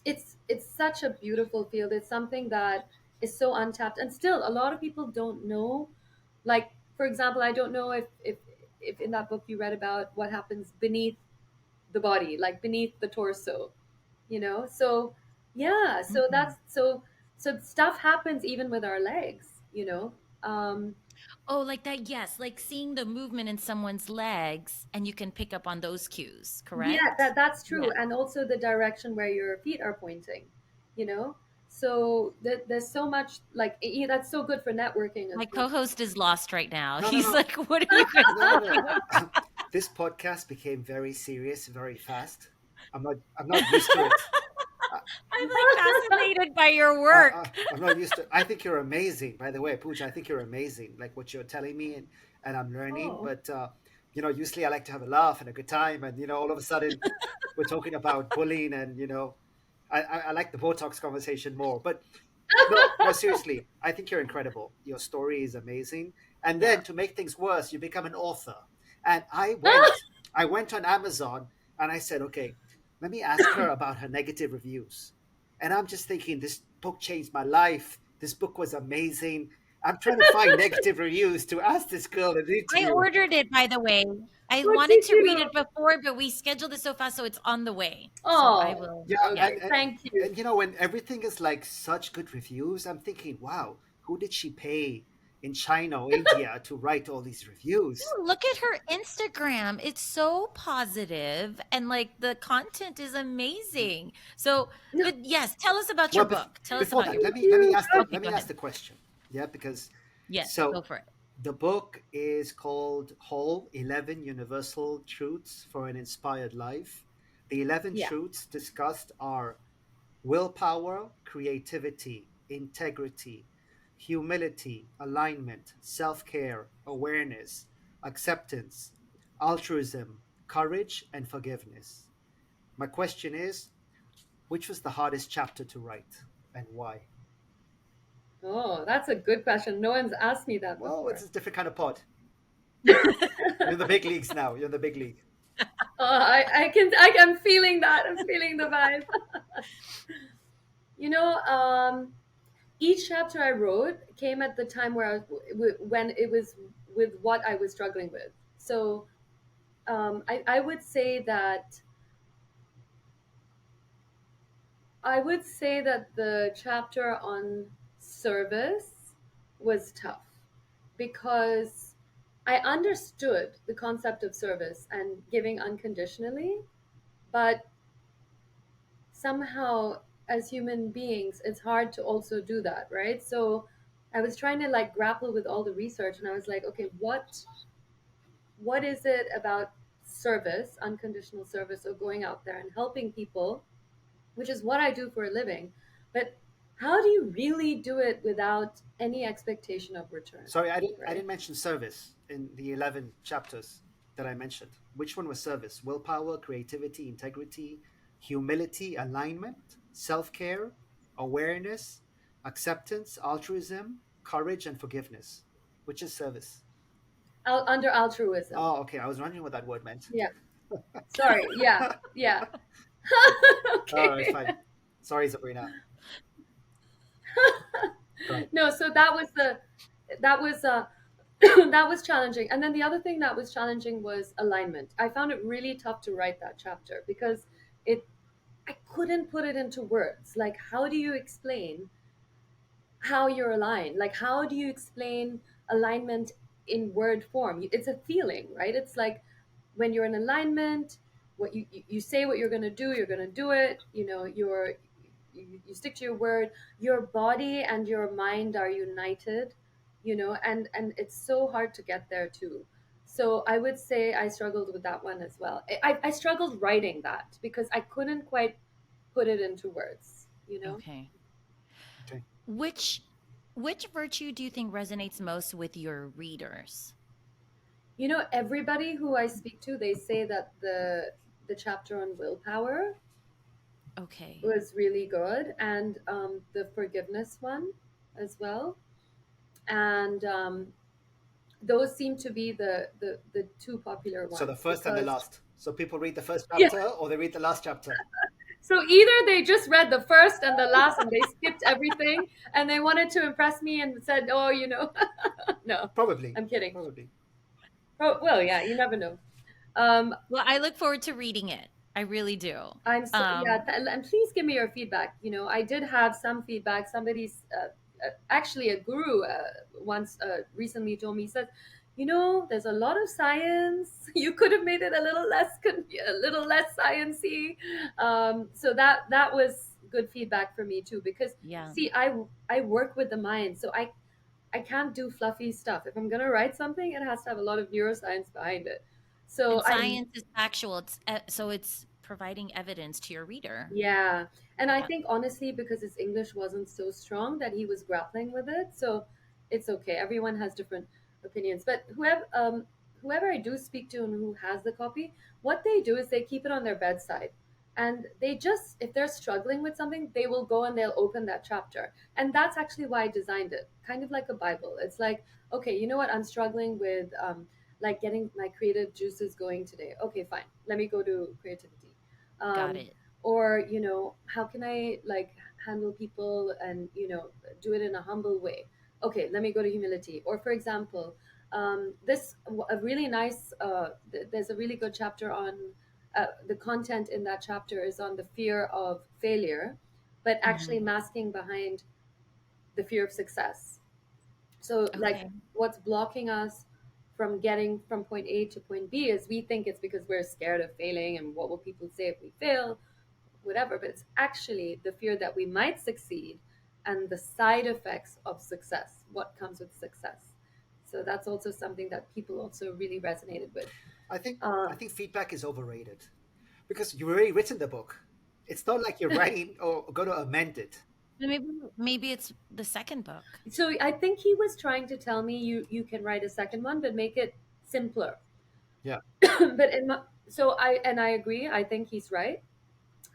it's such a beautiful field. It's something that is so untapped, and still a lot of people don't know. Like for example, I don't know if in that book you read about what happens beneath the body, like beneath the torso, so yeah, so Mm-hmm. so stuff happens even with our legs. Oh, like that. Yes. Like seeing the movement in someone's legs, and you can pick up on those cues, Yeah, correct? that's true. Yeah. And also the direction where your feet are pointing, you know? So there's so much like that's so good for networking as My well. co-host is lost right now. No, no, He's no, like, "What are you guys no, no, talking about?" no. This podcast became very serious very fast. I'm not used to it. I, I'm like fascinated by your I, work. I'm not used to. I think you're amazing, by the way, Pooja. I think you're amazing. Like what you're telling me, and I'm learning. Oh. But usually I like to have a laugh and a good time, and all of a sudden we're talking about bullying, and I like the Botox conversation more. But no, no, seriously, I think you're incredible. Your story is amazing. And Yeah. then to make things worse, you become an author. And I went on Amazon and I said, okay, let me ask her about her negative reviews. And I'm just thinking, this book changed my life. This book was amazing. I'm trying to find negative reviews to ask this girl an I interview. ordered it, by the way. I What wanted did to read you? it before, but we scheduled it so fast, so it's on the way. So I Oh, will. Yeah, Yeah. okay. Thank you. and when everything is like such good reviews, I'm thinking, wow, who did she pay in China or India to write all these reviews? No, look at her Instagram. It's so positive, and like the content is amazing. So, No, but yes, tell us about Well, your book. Tell us before about that, your thank book. let me you. ask the Okay, go ahead. question. Yeah, because Yes, go so for it. the book is called Whole 11 Universal Truths for an Inspired Life. The 11 Yeah. truths discussed are willpower, creativity, integrity, humility, alignment, self care, awareness, acceptance, altruism, courage, and forgiveness. My question is, which was the hardest chapter to write and why? Oh, that's a good question. No one's asked me that Well, it's before. a different kind of pod. You're in the big leagues now. You're in the big league. I'm feeling that. I'm feeling the vibe. You know, each chapter I wrote came at the time where when it was with what I was struggling with. So I would say that the chapter on service was tough because I understood the concept of service and giving unconditionally, but somehow as human beings, it's hard to also do that, right? So I was trying to like grapple with all the research, and I was like, okay, what is it about service, unconditional service, or going out there and helping people, which is what I do for a living, but how do you really do it without any expectation of return, Sorry, I right? didn't mention service in the 11 chapters that I mentioned. Which one was service? Willpower, creativity, integrity, humility, alignment, self-care, awareness, acceptance, altruism, courage, and forgiveness. Which is service? Under altruism. Oh, okay. I was wondering what that word meant. Yeah. Sorry. Yeah. Yeah. All right, Okay. fine. Sorry, Sabrina. Go ahead. No, so that was that was challenging. And then the other thing that was challenging was alignment. I found it really tough to write that chapter because it I couldn't put it into words. Like, how do you explain how you're aligned? Like, how do you explain alignment in word form? It's a feeling, right? It's like when you're in alignment, what you say what you're going to do it. You know, you stick to your word. Your body and your mind are united, you know, and it's so hard to get there too. So I would say I struggled with that one as well. I struggled writing that because I couldn't quite put it into words, you know. Okay. Okay. Which which virtue do you think resonates most with your readers? You know, everybody who I speak to, they say that the chapter on willpower Okay. was really good, and the forgiveness one as well. And those seem to be the two popular So the ones first and the because last. So people read the first yeah. chapter or they read the last chapter. So either they just read the first and the last, and they skipped everything, and they wanted to impress me and said, "Oh, you know," no, Probably. I'm kidding. Probably. Oh, well, yeah, you never know. Um, Well, I look forward to reading it. I really do. I'm so yeah, and please give me your feedback. You know, I did have some feedback. Somebody's actually a guru once recently told me, he said, you know, there's a lot of science. You could have made it a little less a little less sciency. So that was good feedback for me too, because Yeah. see, I work with the mind, so I can't do fluffy stuff. If I'm gonna write something, it has to have a lot of neuroscience behind it. So And I science is factual. So it's providing evidence to your reader. Yeah. And I Yeah. think honestly, because his English wasn't so strong that he was grappling with it. So it's okay. Everyone has different opinions. But whoever I do speak to and who has the copy, what they do is they keep it on their bedside. And they just, if they're struggling with something, they will go and they'll open that chapter. And that's actually why I designed it, kind of like a Bible. It's like, okay, you know what? I'm struggling with like getting my creative juices going today. Okay, fine. Let me go to creativity. Got um, it. or you know, how can I like handle people and you know do it in a humble way? Okay, let me go to humility. Or for example, this a really nice there's a really good chapter on the content in that chapter is on the fear of failure, but actually Hmm. masking behind the fear of success. So like Okay. what's blocking us from getting from point A to point B is we think it's because we're scared of failing and what will people say if we fail, whatever, but it's actually the fear that we might succeed and the side effects of success, what comes with success. So that's also something that people also really resonated with. I think Uh, I think feedback is overrated because you've already written the book. It's not like you're writing or going to amend it. Maybe it's the second book. so I think he was trying to tell me you can write a second one, but make it simpler. Yeah, But so I agree. I think he's right.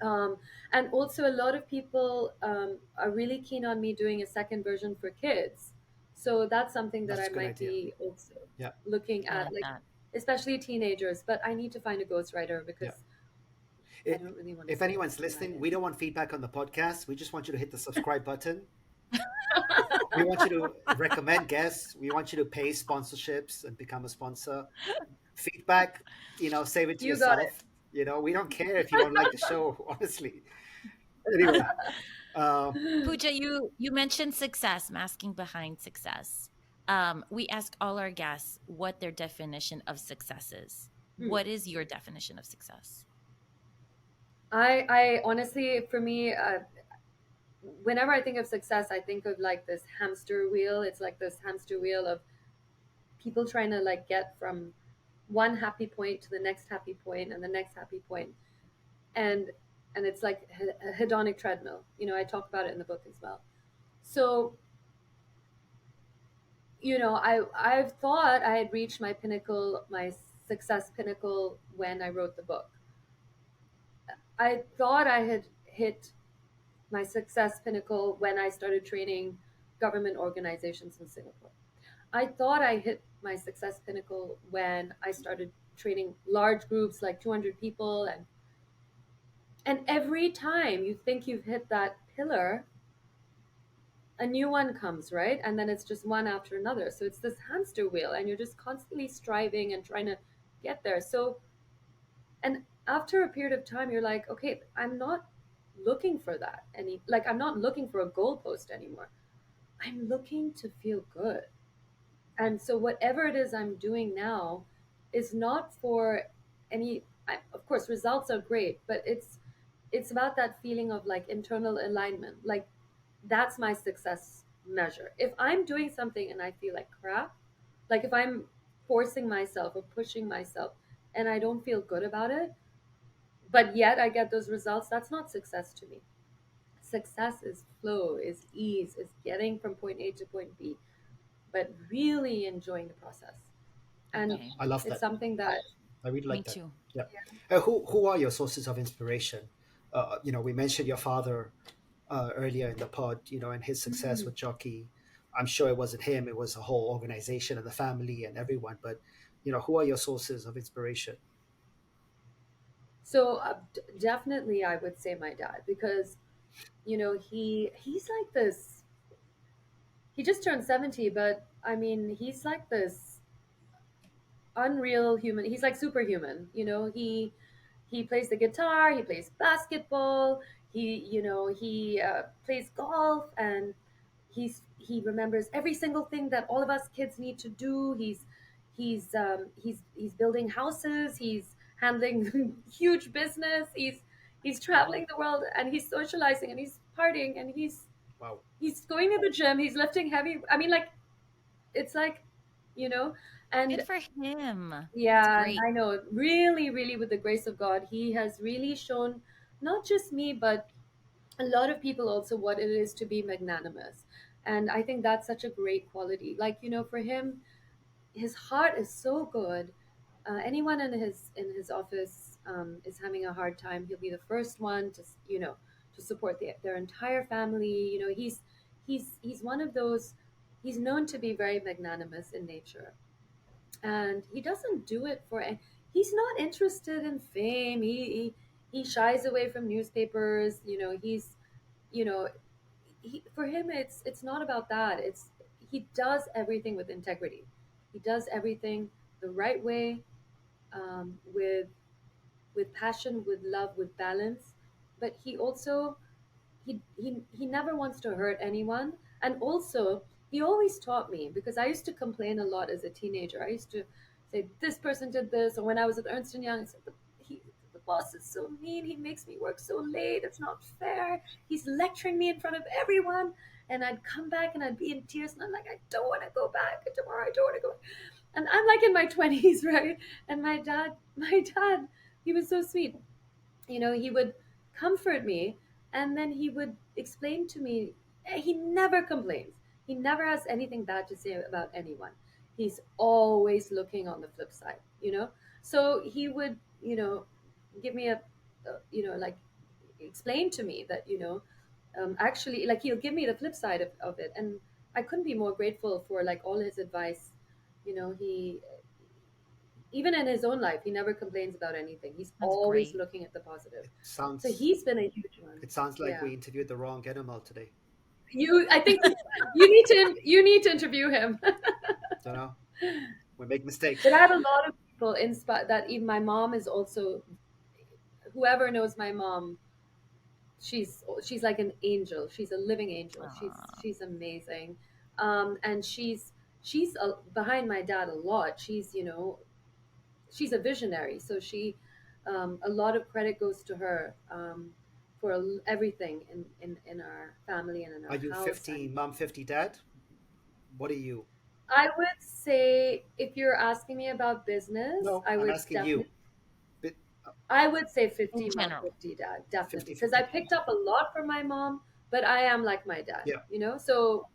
Um, and also, a lot of people are really keen on me doing a second version for kids. So that's something that that's I a good might idea. be also Yeah. looking I at, like like that. especially teenagers. But I need to find a ghostwriter Yeah. because I I- don't really want to If sit anyone's and write listening, it. we don't want feedback on the podcast. We just want you to hit the subscribe button. We want you to recommend guests. We want you to pay sponsorships and become a sponsor. Feedback, save it to You got it. yourself. We don't care if you don't like the show, honestly. Anyway, uh, Pooja, you mentioned success, masking behind success. We ask all our guests what their definition of success is. Hmm. What is your definition of success? I honestly, for me, whenever I think of success, I think of like this hamster wheel. It's like this hamster wheel of people trying to like get from one happy point to the next happy point and the next happy point. And it's like a hedonic treadmill. I talk about it in the book as well. So, I've thought I had reached my pinnacle, my success pinnacle when I wrote the book. I thought I had hit my success pinnacle when I started training government organizations in Singapore. I thought I hit my success pinnacle when I started training large groups like 200 people, and every time you think you've hit that pillar, a new one comes, right? And then it's just one after another. So it's this hamster wheel and you're just constantly striving and trying to get there. So, and after a period of time you're like, okay, I'm not looking for that like I'm not looking for a goalpost anymore. I'm looking to feel good. And so whatever it is I'm doing now is not for of course results are great, but it's about that feeling of like internal alignment. Like that's my success measure. If I'm doing something and I feel like crap, like if I'm forcing myself or pushing myself and I don't feel good about it, but yet I get those results, that's not success to me. Success is flow, is ease, is getting from point A to point B, but really enjoying the process. And Okay. I love it's that. something that, I really Me like that. too. Yeah. Who are your sources of inspiration? We mentioned your father earlier in the pod, and his success Mhm. with Jockey. I'm sure it wasn't him; it was the whole organization and the family and everyone. But who are your sources of inspiration? So definitely I would say my dad, because he's like this. He just turned 70, but I mean, he's like this unreal human. He's like superhuman. He plays the guitar, he plays basketball, he plays golf, and he remembers every single thing that all of us kids need to do. He's building houses, he's handling huge business, he's traveling the world, and he's socializing, and he's partying, and Wow. he's going to the gym, he's lifting heavy. I mean, like, it's like, you know Good and for him. That's yeah, great. I know. Really, really, with the grace of God, He has really shown not just me, but a lot of people also what it is to be magnanimous. And I think that's such a great quality. Like, for him, his heart is so good. Anyone in his office is having a hard time, he'll be the first one to support their entire family. He's one of those. He's known to be very magnanimous in nature, and he doesn't do it for he's not interested in fame. He shies away from newspapers. You know for him, it's not about that. He does everything with integrity. He does everything the right way, with passion, with love, with balance. But he never wants to hurt anyone. And also, he always taught me, because I used to complain a lot as a teenager. I used to say this person did this, or when I was at Ernst and Young, I said the boss is so mean, he makes me work so late, it's not fair, he's lecturing me in front of everyone. And I'd come back and I'd be in tears, and I'm like, I don't want to go back tomorrow, I don't want to go. And I'm like in my 20s, right? And my dad, he was so sweet. He would comfort me, and then he would explain to me. He never complains. He never has anything bad to say about anyone. He's always looking on the flip side, So he would, give me like, explain to me that, actually, like, he'll give me the flip side of it. And I couldn't be more grateful for like all his advice. He, even in his own life, he never complains about anything. He's That's always great. looking at the positive. It So sounds he's been a huge one. it sounds like Yeah. we interviewed the wrong animal today. I think you need to interview him. You know, we make mistakes. But I have a lot of people inspired, that even my mom is also, whoever knows my mom, she's like an angel. She's a living angel. she's Aw, she's amazing. And she's behind my dad a lot. She's a visionary, so a lot of credit goes to her, for everything in our family and in Are our you house. 50 And mom, 50 dad? What are you? I would say, if you're asking me about business, No, I'm asking you. Bit I would say In 50 mom, general. 50 dad, definitely. 50 Because 50. I picked up a lot from my mom, but I am like my dad, Yeah. you know? So,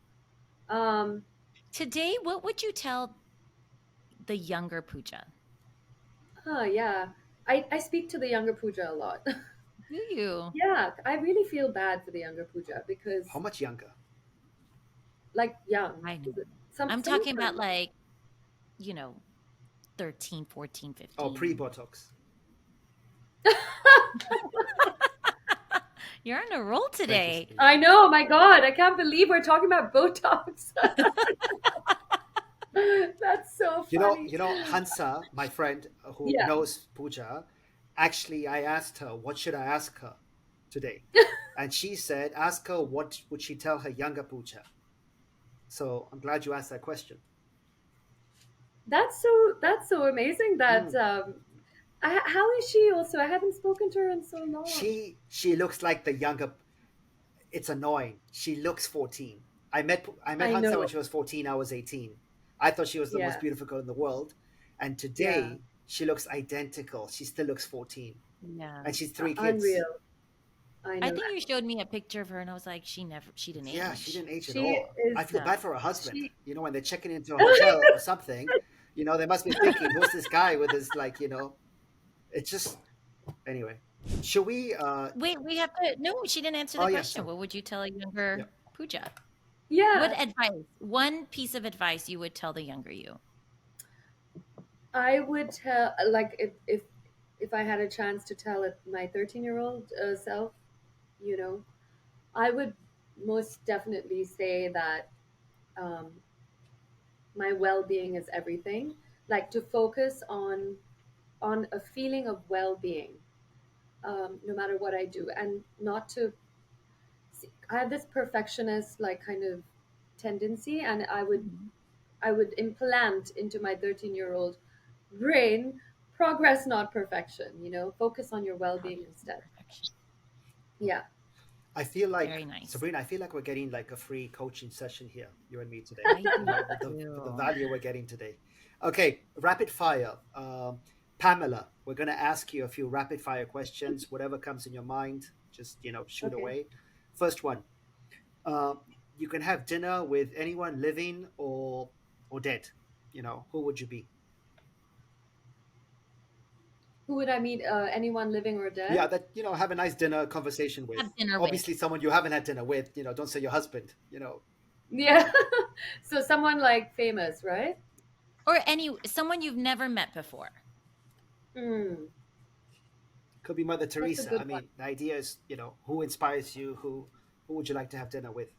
um, Today, what would you tell the younger Puja? yeah. I speak to the younger Puja a lot. Do you? Yeah, I really feel bad for the younger Puja How because, much younger? like, young. I know. I'm Some of talking them. about like, you know, 13, 14, Oh, 15. pre-Botox. You're on a roll Thank you, today. Sabrina. I know, my God, I can't believe we're talking about Botox. That's so funny. Hansa, my friend who Yeah. knows Pooja, actually, I asked her, what should I ask her today? And she said, ask her what would she tell her younger Pooja. So I'm glad you asked that question. That's so amazing that Mm. how is she also? I haven't spoken to her in so long. She looks like the younger. It's annoying. She looks 14. I met I Hansa when know. she was 14. I was 18. I thought she was the most Yeah. beautiful girl in the world, and Yeah. today she looks identical. She still looks 14, Yeah. and she's three kids. Unreal. I I know. think you showed me a picture of her and I was like, she didn't Yeah, she age. didn't age at She all. I is feel No. bad for her husband. she When they're checking into a hotel or something, they must be thinking, "Who's this guy with his It's just anyway. Should we? Wait, we have to. No, she didn't answer Oh the yeah, question. sorry. What would you tell a Yeah. younger Puja? What Yeah, advice, one piece of advice you would tell the younger you? I would tell, like, if I had a chance to tell it my 13-year-old self, you know, I would most definitely say that um, my well-being is everything. Like, to focus on a feeling of well-being, no matter what I do, and not to. I have this perfectionist like kind of tendency, and Mhm. I would implant into my 13-year-old brain progress, not perfection. Focus on your well-being Progress and instead. perfection. Yeah. I feel like Very nice. Sabrina. I feel like we're getting like a free coaching session here, you and me today. I do With the too. value we're getting today. Okay, rapid fire. Pamela, we're going to ask you a few rapid fire questions. Whatever comes in your mind, just shoot Okay. away. First one. Uh, you can have dinner with anyone living or dead. Who would you be? Who would I meet? Anyone living or Yeah, dead? that have a nice dinner conversation with. Have dinner with. Obviously, someone you haven't had dinner with. Don't say your husband. Yeah. So someone like famous, right? Or someone you've never met before. Hmm. Could be Mother That's a Teresa. good I one. mean, the idea is, who inspires you? Who would you like to have dinner with?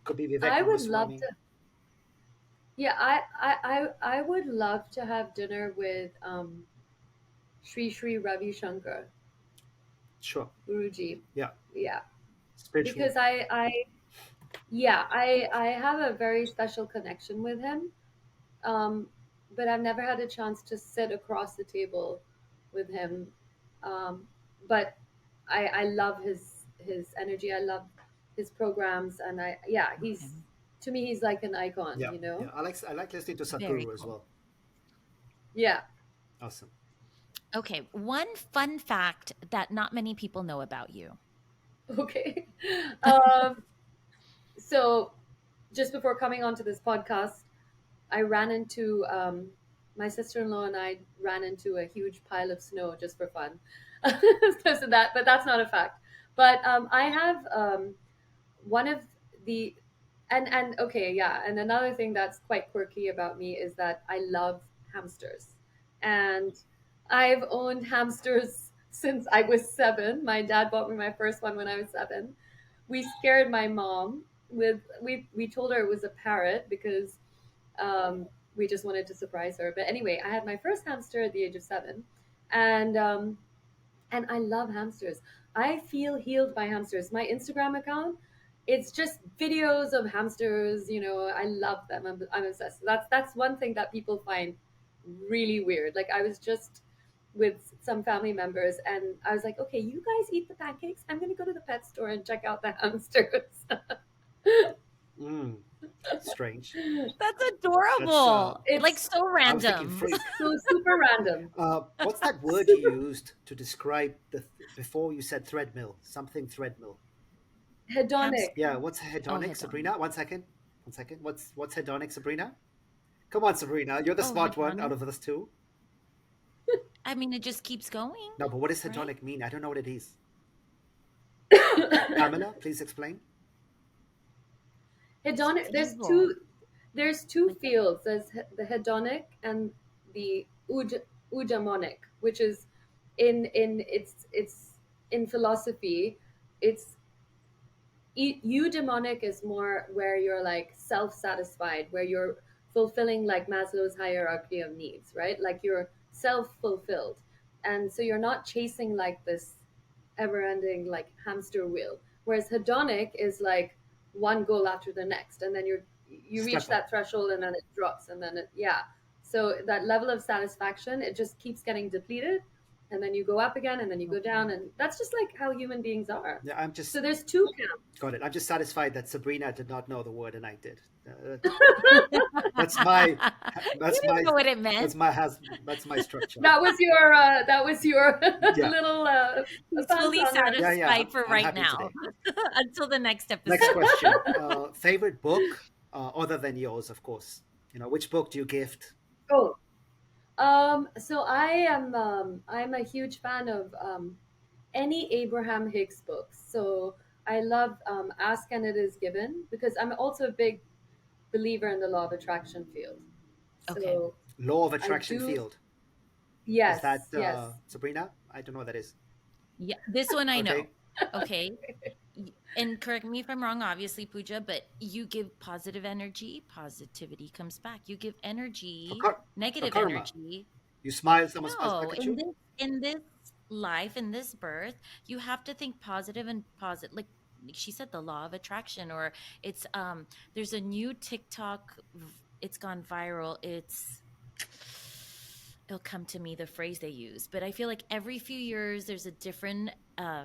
Could be Vivek I would love Ramaswamy. to. Yeah, I would love to have dinner with Sri Ravi Shankar Sure. Guruji. Yeah. Yeah, Spiritual. because I have a very special connection with him. Um, but I've never had a chance to sit across the table with him. Um, but I love his energy. I love his programs, and he's, Okay. to me, he's like an icon. Yeah. Yeah. I like listening to Very Sadhguru as cool. well. Yeah. Awesome. Okay, one fun fact that not many people know about you. Okay. Um, so just before coming onto this podcast, I ran into my sister-in-law and I ran into a huge pile of snow just for fun. So but that's not a fact. But I have one of the and okay, yeah, and another thing that's quite quirky about me is that I love hamsters, and I've owned hamsters since I was 7. My dad bought me my first one when I was 7. We scared my mom with we told her it was a parrot because we just wanted to surprise her. But anyway, I had my first hamster at the age of 7, and I love hamsters. I feel healed by hamsters. My Instagram account, it's just videos of hamsters. I love them. I'm obsessed. That's one thing that people find really weird. Like, I was just with some family members, and I was like, okay, you guys eat the pancakes. I'm gonna go to the pet store and check out the hamsters. Mm, strange. That's That's adorable. Like It's so I was thinking random. freak. so super random. What's that word you Super used to describe before you said threadmill? Something threadmill. hedonic. Hamster. Yeah, what's Oh, hedonic, hedonic. Sabrina? One second. One second. What's hedonic, Sabrina? Come on, Sabrina. You're the Oh, smart one out hedonic. of us two. I mean, it just keeps going, No, but what does right? hedonic mean? I don't know what it is. Pamela, please explain. It's Hedonic. evil. There's two Like, fields. There's the hedonic and the eudaimonic, which is in it's in philosophy. It's eudaimonic is more where you're like self-satisfied, where you're fulfilling like Maslow's hierarchy of needs, right? Like you're self-fulfilled, and so you're not chasing like this ever-ending like hamster wheel. Whereas hedonic is like one goal after the next, and then you reach Step up. that threshold, and then it drops, and then it, yeah. So that level of satisfaction, it just keeps getting depleted, and then you go up again, and then you go down, okay. and that's just like how human beings are. Yeah, I'm So just there's two camps. got it. I'm just satisfied that Sabrina did not know the word and I did. Uh, that's my You that's didn't my know what it meant. that's my has that's my structure. That was your Yeah, little He's pants fully on right. yeah, yeah. satisfied for I'm right happy now today. until the next Next episode. question. Favorite book, other than yours, of course. Which book do you gift? Oh, so I'm a huge fan of any Abraham Hicks books. So I love Ask and It Is Given, because I'm also a big believer in the law of attraction field. Okay. So Law of I Attraction do, Field. Is yes, that yes. Sabrina? I don't know what that is. Yeah, this one I know. Okay. Okay. And correct me if I'm wrong, obviously, Pooja, but you give positive energy, positivity comes back. You give So, energy, so negative karma. energy. You smile, someone smiles No, back at you. in this life, in this birth, you have to think positive and positive. Like she said, the law of attraction, or it's there's a new TikTok, it's gone viral. It'll come to me the phrase they use, but I feel like every few years there's a different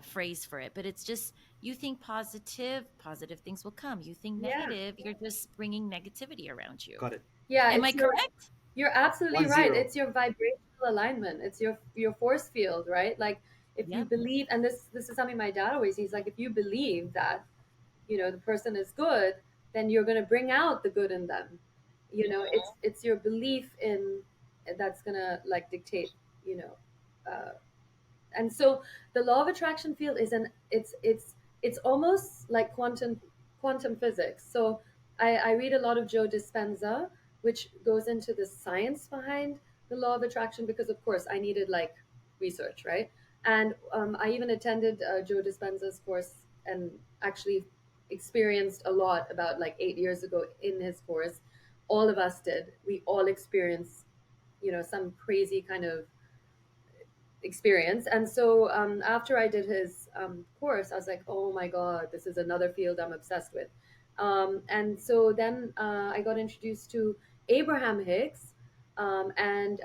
phrase for it. But it's just you think positive, positive things will come. You think Yeah, negative, you're just bringing negativity around you. Got it. yeah. Am I It's your correct? You're absolutely One right. zero. It's your vibrational alignment. It's your force field, right? Like if you Yep. believe, and this is something my dad always, he's like, if you believe that, the person is good, then you're going to bring out the good in them. It's your belief in that's going to like dictate, you know, uh, and so the law of attraction field is an it's almost like quantum physics. So I read a lot of Joe Dispenza, which goes into the science behind the law of attraction, because of course I needed like research, right? And I even attended Joe Dispenza's course, and actually experienced a lot about like 8 years ago in his course. All of us did. We all experienced, some crazy kind of experience. And so after I did his course, I was like, oh my God, this is another field I'm obsessed with. And so then I got introduced to Abraham Hicks, and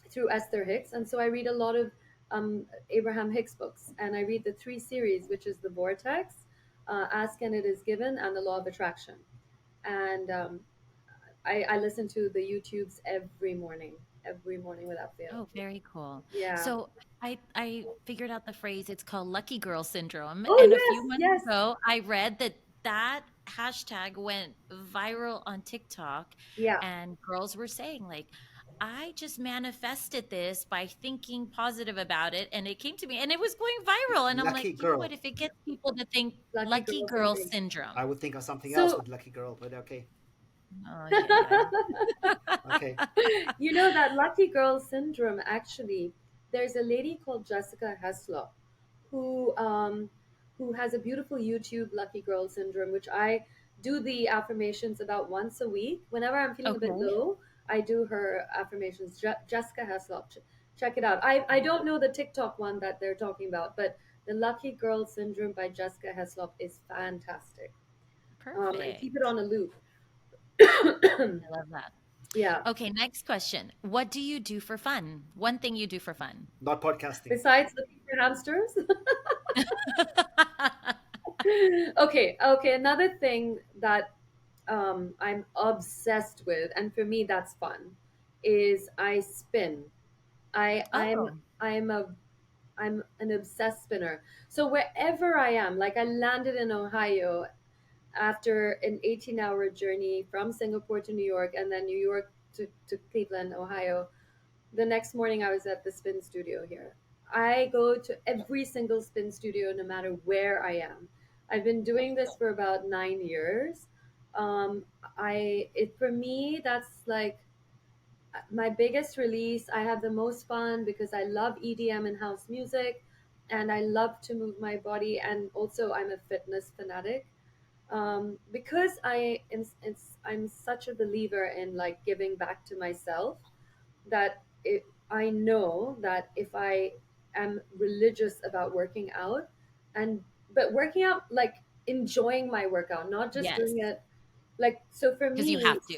through Esther Hicks. And so I read a lot of Abraham Hicks books. And I read the three series, which is The Vortex, Ask and It Is Given, and The Law of Attraction. And I listen to the YouTubes every morning without fail. Oh, very cool. Yeah. So I figured out the phrase. It's called lucky girl syndrome. Oh And a yes, few months yes. ago, I read that hashtag went viral on TikTok, Yeah. and girls were saying like, I just manifested this by thinking positive about it, and it came to me, and it was going viral. And I'm like, Lucky you know what? girl. If it gets people to think Lucky lucky girl girl syndrome. I syndrome. would think of something else So with lucky girl, but okay. Oh yeah, Okay. yeah. that lucky girl syndrome, actually, there's a lady called Jessica Heslop who who has a beautiful YouTube Lucky Girl Syndrome, which I do the affirmations about once a week. Whenever I'm feeling a bit Okay. low, I do her affirmations. Jessica Heslop, check it out. I don't know the TikTok one that they're talking about, but the Lucky Girl Syndrome by Jessica Heslop is fantastic. And keep it Perfect. on a loop. I love that. Yeah. Okay, next question. What do you do for fun? One thing you do for fun. Not podcasting. Besides looking for hamsters. Okay, okay. Another thing that I'm obsessed with, and for me that's fun, is I spin. I I'm Oh, I'm a I'm an obsessed spinner. So wherever I am, like I landed in Ohio after an 18-hour journey from Singapore to New York and then New York to Cleveland, Ohio. The next morning I was at the spin studio here. I go to every single spin studio no matter where I am. I've been doing this for about 9 years. Um, for me that's like my biggest release. I have the most fun because I love EDM and house music, and I love to move my body. And also, I'm a fitness fanatic because I'm such a believer in like giving back to myself that I know that if I am religious about working out and but working out like enjoying my workout, not just yes, doing it like so for because you me, have to.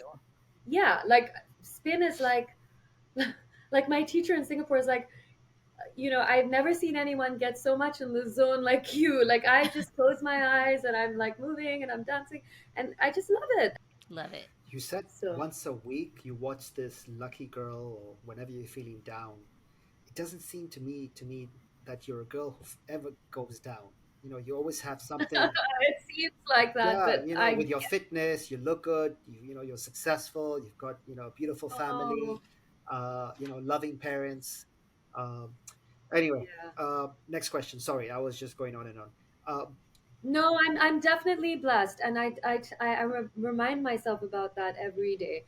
yeah, like spin is like like my teacher in Singapore is like, I've never seen anyone get so much in the zone like you. Like I just close my eyes and I'm like moving and I'm dancing and I just love it. Love it. You said So once a week you watch this Lucky Girl or whenever you're feeling down. It doesn't seem to me that you're a girl who ever goes down. You always have something. it seems like that, Yeah, but I with your fitness, you look good. You're successful. You've got a beautiful oh family. Loving parents. Um, anyway, yeah. next question. Sorry, I was just going on and on. Uh, No, I'm definitely blessed, and remind myself about that every day.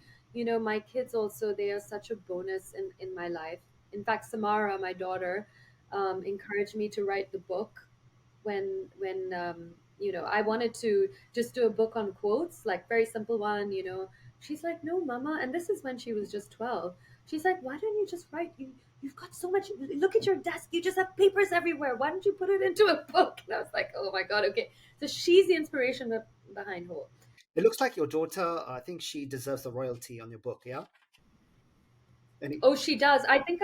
My kids also, they are such a bonus in my life. In fact, Samara, my daughter, encouraged me to write the book when I wanted to just do a book on quotes, like very simple one. She's like, "No, Mama," and this is when she was just 12. She's like, "Why don't you just write? You've got so much. Look at your desk. You just have papers everywhere. Why don't you put it into a book?" And I was like, "Oh my god, okay." So she's the inspiration behind Hope. it looks like your daughter. I think she deserves the royalty on your book. Yeah. Any? Oh, she does. I think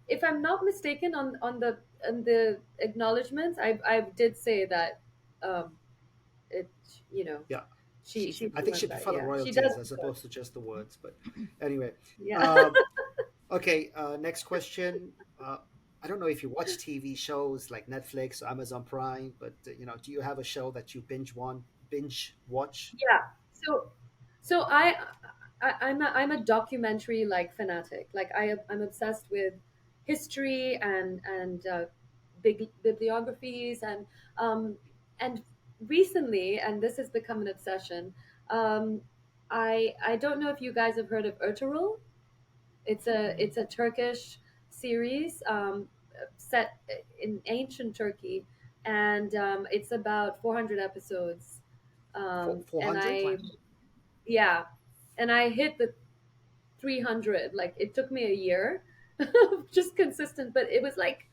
if I'm not mistaken, on the acknowledgements, I did say that um, it, you know, Yeah. She's she I think she won that. prefer the Yeah, she does royalties as deserve. opposed to just the words. But anyway, Yeah. um, okay. Next question. I don't know if you watch TV shows like Netflix or Amazon Prime, but do you have a show that you binge watch? Yeah. So, so I'm a documentary like fanatic. Like I'm obsessed with history and big bibliographies um and recently, and this has become an obsession. Um, I don't know if you guys have heard of Ertugrul. It's a Turkish series set in ancient Turkey, and it's about 400 episodes. Four And hundred. wow. yeah, and I hit the 300. Like it took me a year, just consistent, but it was like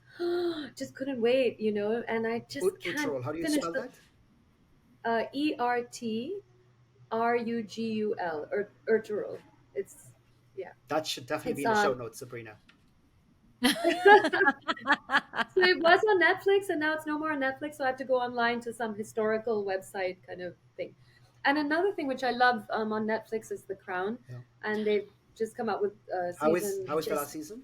just couldn't wait. And I just can't Utrol. How do you finish spell the that? Ertrugul, Ertugrul. It's yeah, That should definitely be it's in the show notes, Sabrina. So it was on Netflix, and now it's no more on Netflix. So I have to go online to some historical website kind of thing. And another thing which I love on Netflix is The Crown, Yeah. and they've just come out with How is season how is the last just season?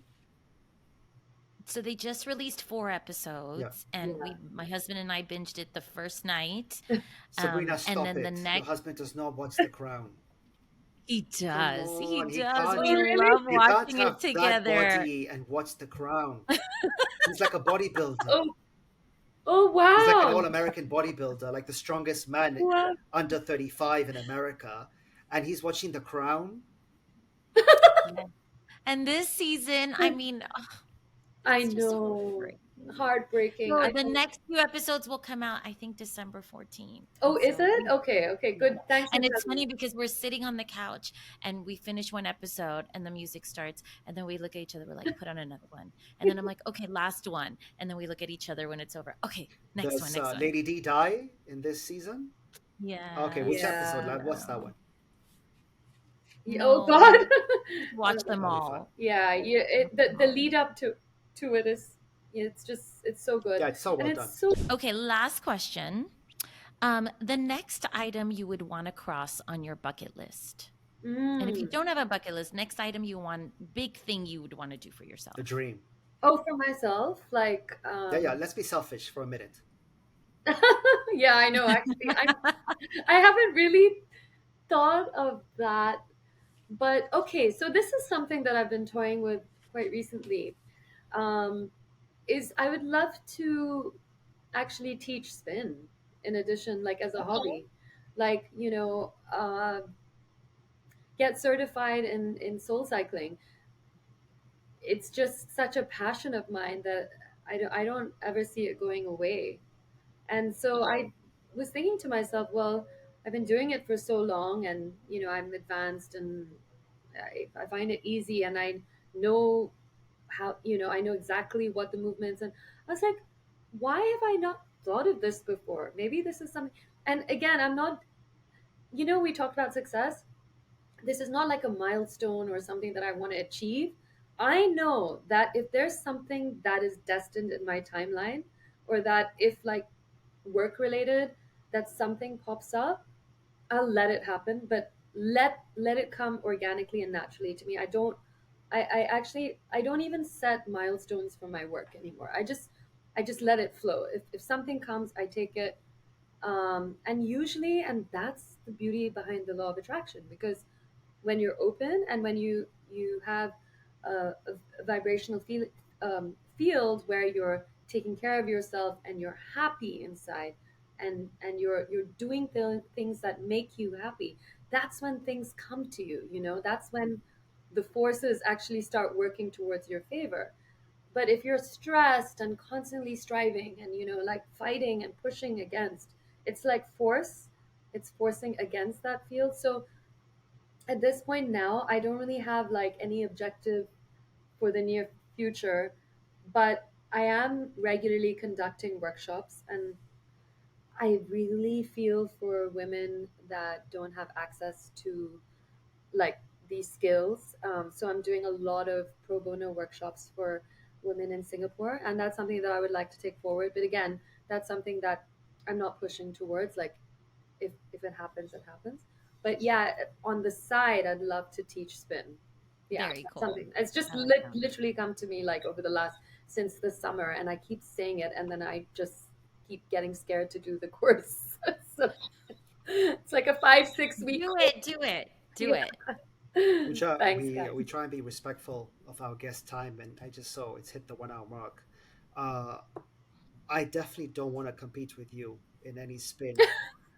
So they just released four Yeah. episodes, and yeah. my husband and I binged it the first night, Sabrina, and stop then the it. Your next. husband does not watch The Crown. He Come does, he on, he does. can't. We Oh really? love You can't watching it have that together. body and watch The Crown. He's like a bodybuilder. Oh oh He's like an wow. all-American bodybuilder, like the strongest man Wow. under 35 in America, and he's watching The Crown. Yeah. And this season, I mean, I it's just know. heartbreaking. Heartbreaking. So I the know. next few episodes will come out, I think, December 14th. Oh, And is so it? we, Okay, okay, yeah. good. Thanks for And it's telling me. funny because we're sitting on the couch and we finish one episode and the music starts and then we look at each other, we're like, put on another one. And then I'm like, okay, last one. And then we look at each other when it's over. Okay, next one, Does next one. Lady D die in this season? Okay, which Yes. episode, Yeah. lad? What's that So one? Oh No, God. you should watch them That'll be fun. all. Yeah, Watch them the all. lead up to it is, it's just, it's so good, Yeah, it's so and well it's done. so. Okay, last question. The next item you would want to cross on your bucket list. And if you Mm. don't have a bucket list, next item you want, big thing you would want to do for The yourself. dream. Oh, for myself, like, Yeah, yeah. Let's be selfish for a minute. yeah, I know. Actually, I haven't really thought of that, but okay. So this is something that I've been toying with quite recently. Um, is I would love to actually teach spin in addition, like as a hobby, like, get certified in soul cycling. It's just such a passion of mine that I don't ever see it going away. And so I was thinking to myself, well, I've been doing it for so long, and I'm advanced, and I find it easy, and I know how, I know exactly what the movements, and I was like, why have I not thought of this before? Maybe this is something. And again, I'm not, we talked about success. This is not like a milestone or something that I want to achieve. I know that if there's something that is destined in my timeline, or that if, like, work related, that something pops up, I'll let it happen, but let it come organically and naturally to me. I actually, I don't even set milestones for my work anymore. I just let it flow. If something comes, I take it. And usually, and that's the beauty behind the law of attraction, because when you're open, and when you have a vibrational field where you're taking care of yourself, and you're happy inside, and you're doing things that make you happy, that's when things come to you. That's when the forces actually start working towards your favor. But if you're stressed and constantly striving, and like fighting and pushing against, it's like it's forcing against that field. So at this point now, I don't really have like any objective for the near future, but I am regularly conducting workshops, and I really feel for women that don't have access to, like, these skills. So I'm doing a lot of pro bono workshops for women in Singapore, and that's something that I would like to take forward. But again, that's something that I'm not pushing towards. Like, if it happens, it happens. But yeah, on the side, I'd love to teach spin. Yeah, Very that's cool. something. It's just I like that. literally come to me like over the last, since the summer, and I keep saying it, and then I just keep getting scared to do the course. So it's like a 5 6 week Do course. it. Do it. Do it. Yeah. Puja, Thanks, we guys. try and be respectful of our guest time, and I just saw it's hit the 1 hour mark. Uh, I definitely don't want to compete with you in any spin,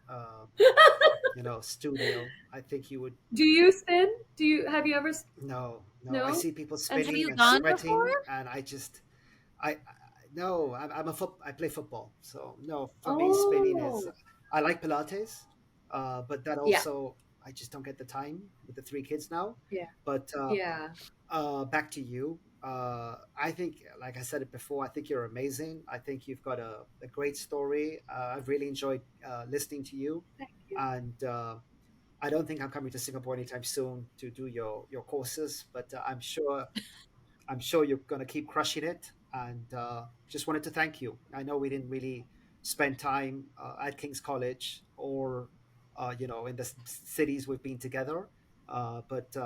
uh, studio. I think you would. Do you spin? Do you Have you ever? No, no. I No. see people And have spinning you and gone Before? sweating, and I no. I'm a foot. I play football, so no. For me, spinning is. Oh, I like Pilates, but that yeah, also I just don't get the time with the 3 kids now. yeah, But yeah. back to you. I think, like I said it before, I think you're amazing. I think you've got a great story. I've really enjoyed listening to you, Thank you. and I don't think I'm coming to Singapore anytime soon to do your courses, but I'm sure you're going to keep crushing it. And just wanted to thank you. I know we didn't really spend time at King's College or in the cities we've been together, but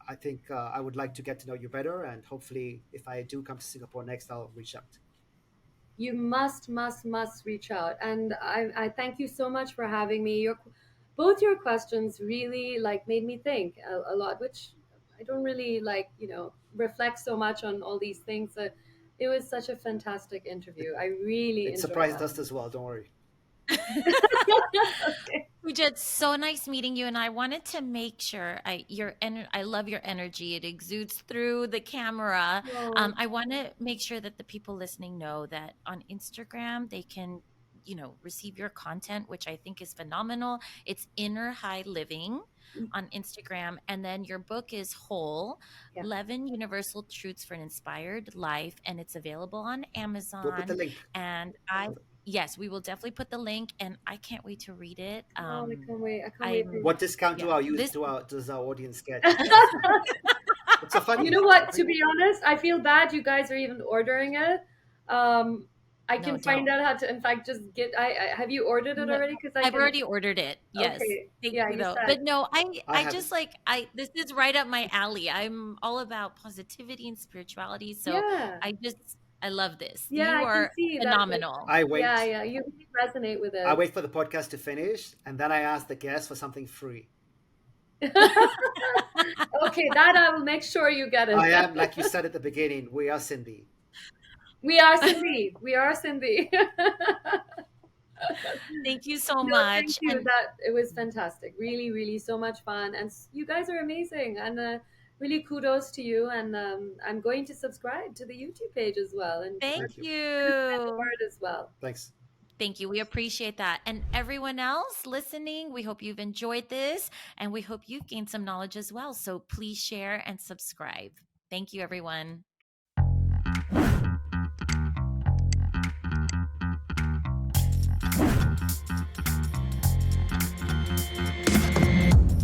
I think I would like to get to know you better. And hopefully, if I do come to Singapore next, I'll reach out. You must reach out, and I thank you so much for having me. Both your questions really like made me think a lot, which I don't really like, reflect so much on all these things. But it was such a fantastic It, interview. I really it enjoyed surprised having us as well. Don't worry. okay. Puja, it's so nice meeting you, and I wanted to make sure I love your energy. It exudes through the camera. Well, I want to make sure that the people listening know that on Instagram they can, receive your content, which I think is phenomenal. It's Inner High Living on Instagram, and then your book is Whole: yeah. 11 Universal Truths for an Inspired Life, and it's available on We'll put the Amazon. link. And I yes, we will definitely put the link, and I can't wait to read it. Oh, I can't wait. I can't wait I'm What discount yeah, this does our audience get? That's fine. What's so You funny? know what? To be honest, I feel bad you guys are even ordering it. Um, I no, can find don't. out how to, in fact, just get. I have you ordered it No, already? Because I I've can. already ordered it. Yes. Okay. Thank Yeah, you you though. said. But no, I I haven't. just like I this is right up my alley. I'm all about positivity and spirituality. So Yeah. I love this. Yeah, You I can are see that. Like, phenomenal. I yeah, wait. yeah, you really resonate with I it. wait for the podcast to finish, and then I ask the guest for something free. Okay, that I will make sure you get it. I am, like you said at the beginning, we are Cindy. We are Cindy. We are Cindy. Thank you so No, thank much. you. And That it was fantastic. Really, really so much fun, and you guys are amazing. And really kudos to you. And I'm going to subscribe to the YouTube page as well, and thank Thank you. spread the you. word as well. Thanks. Thank you. We appreciate that. And everyone else listening, we hope you've enjoyed this and we hope you've gained some knowledge as well. So please share and subscribe. Thank you, everyone.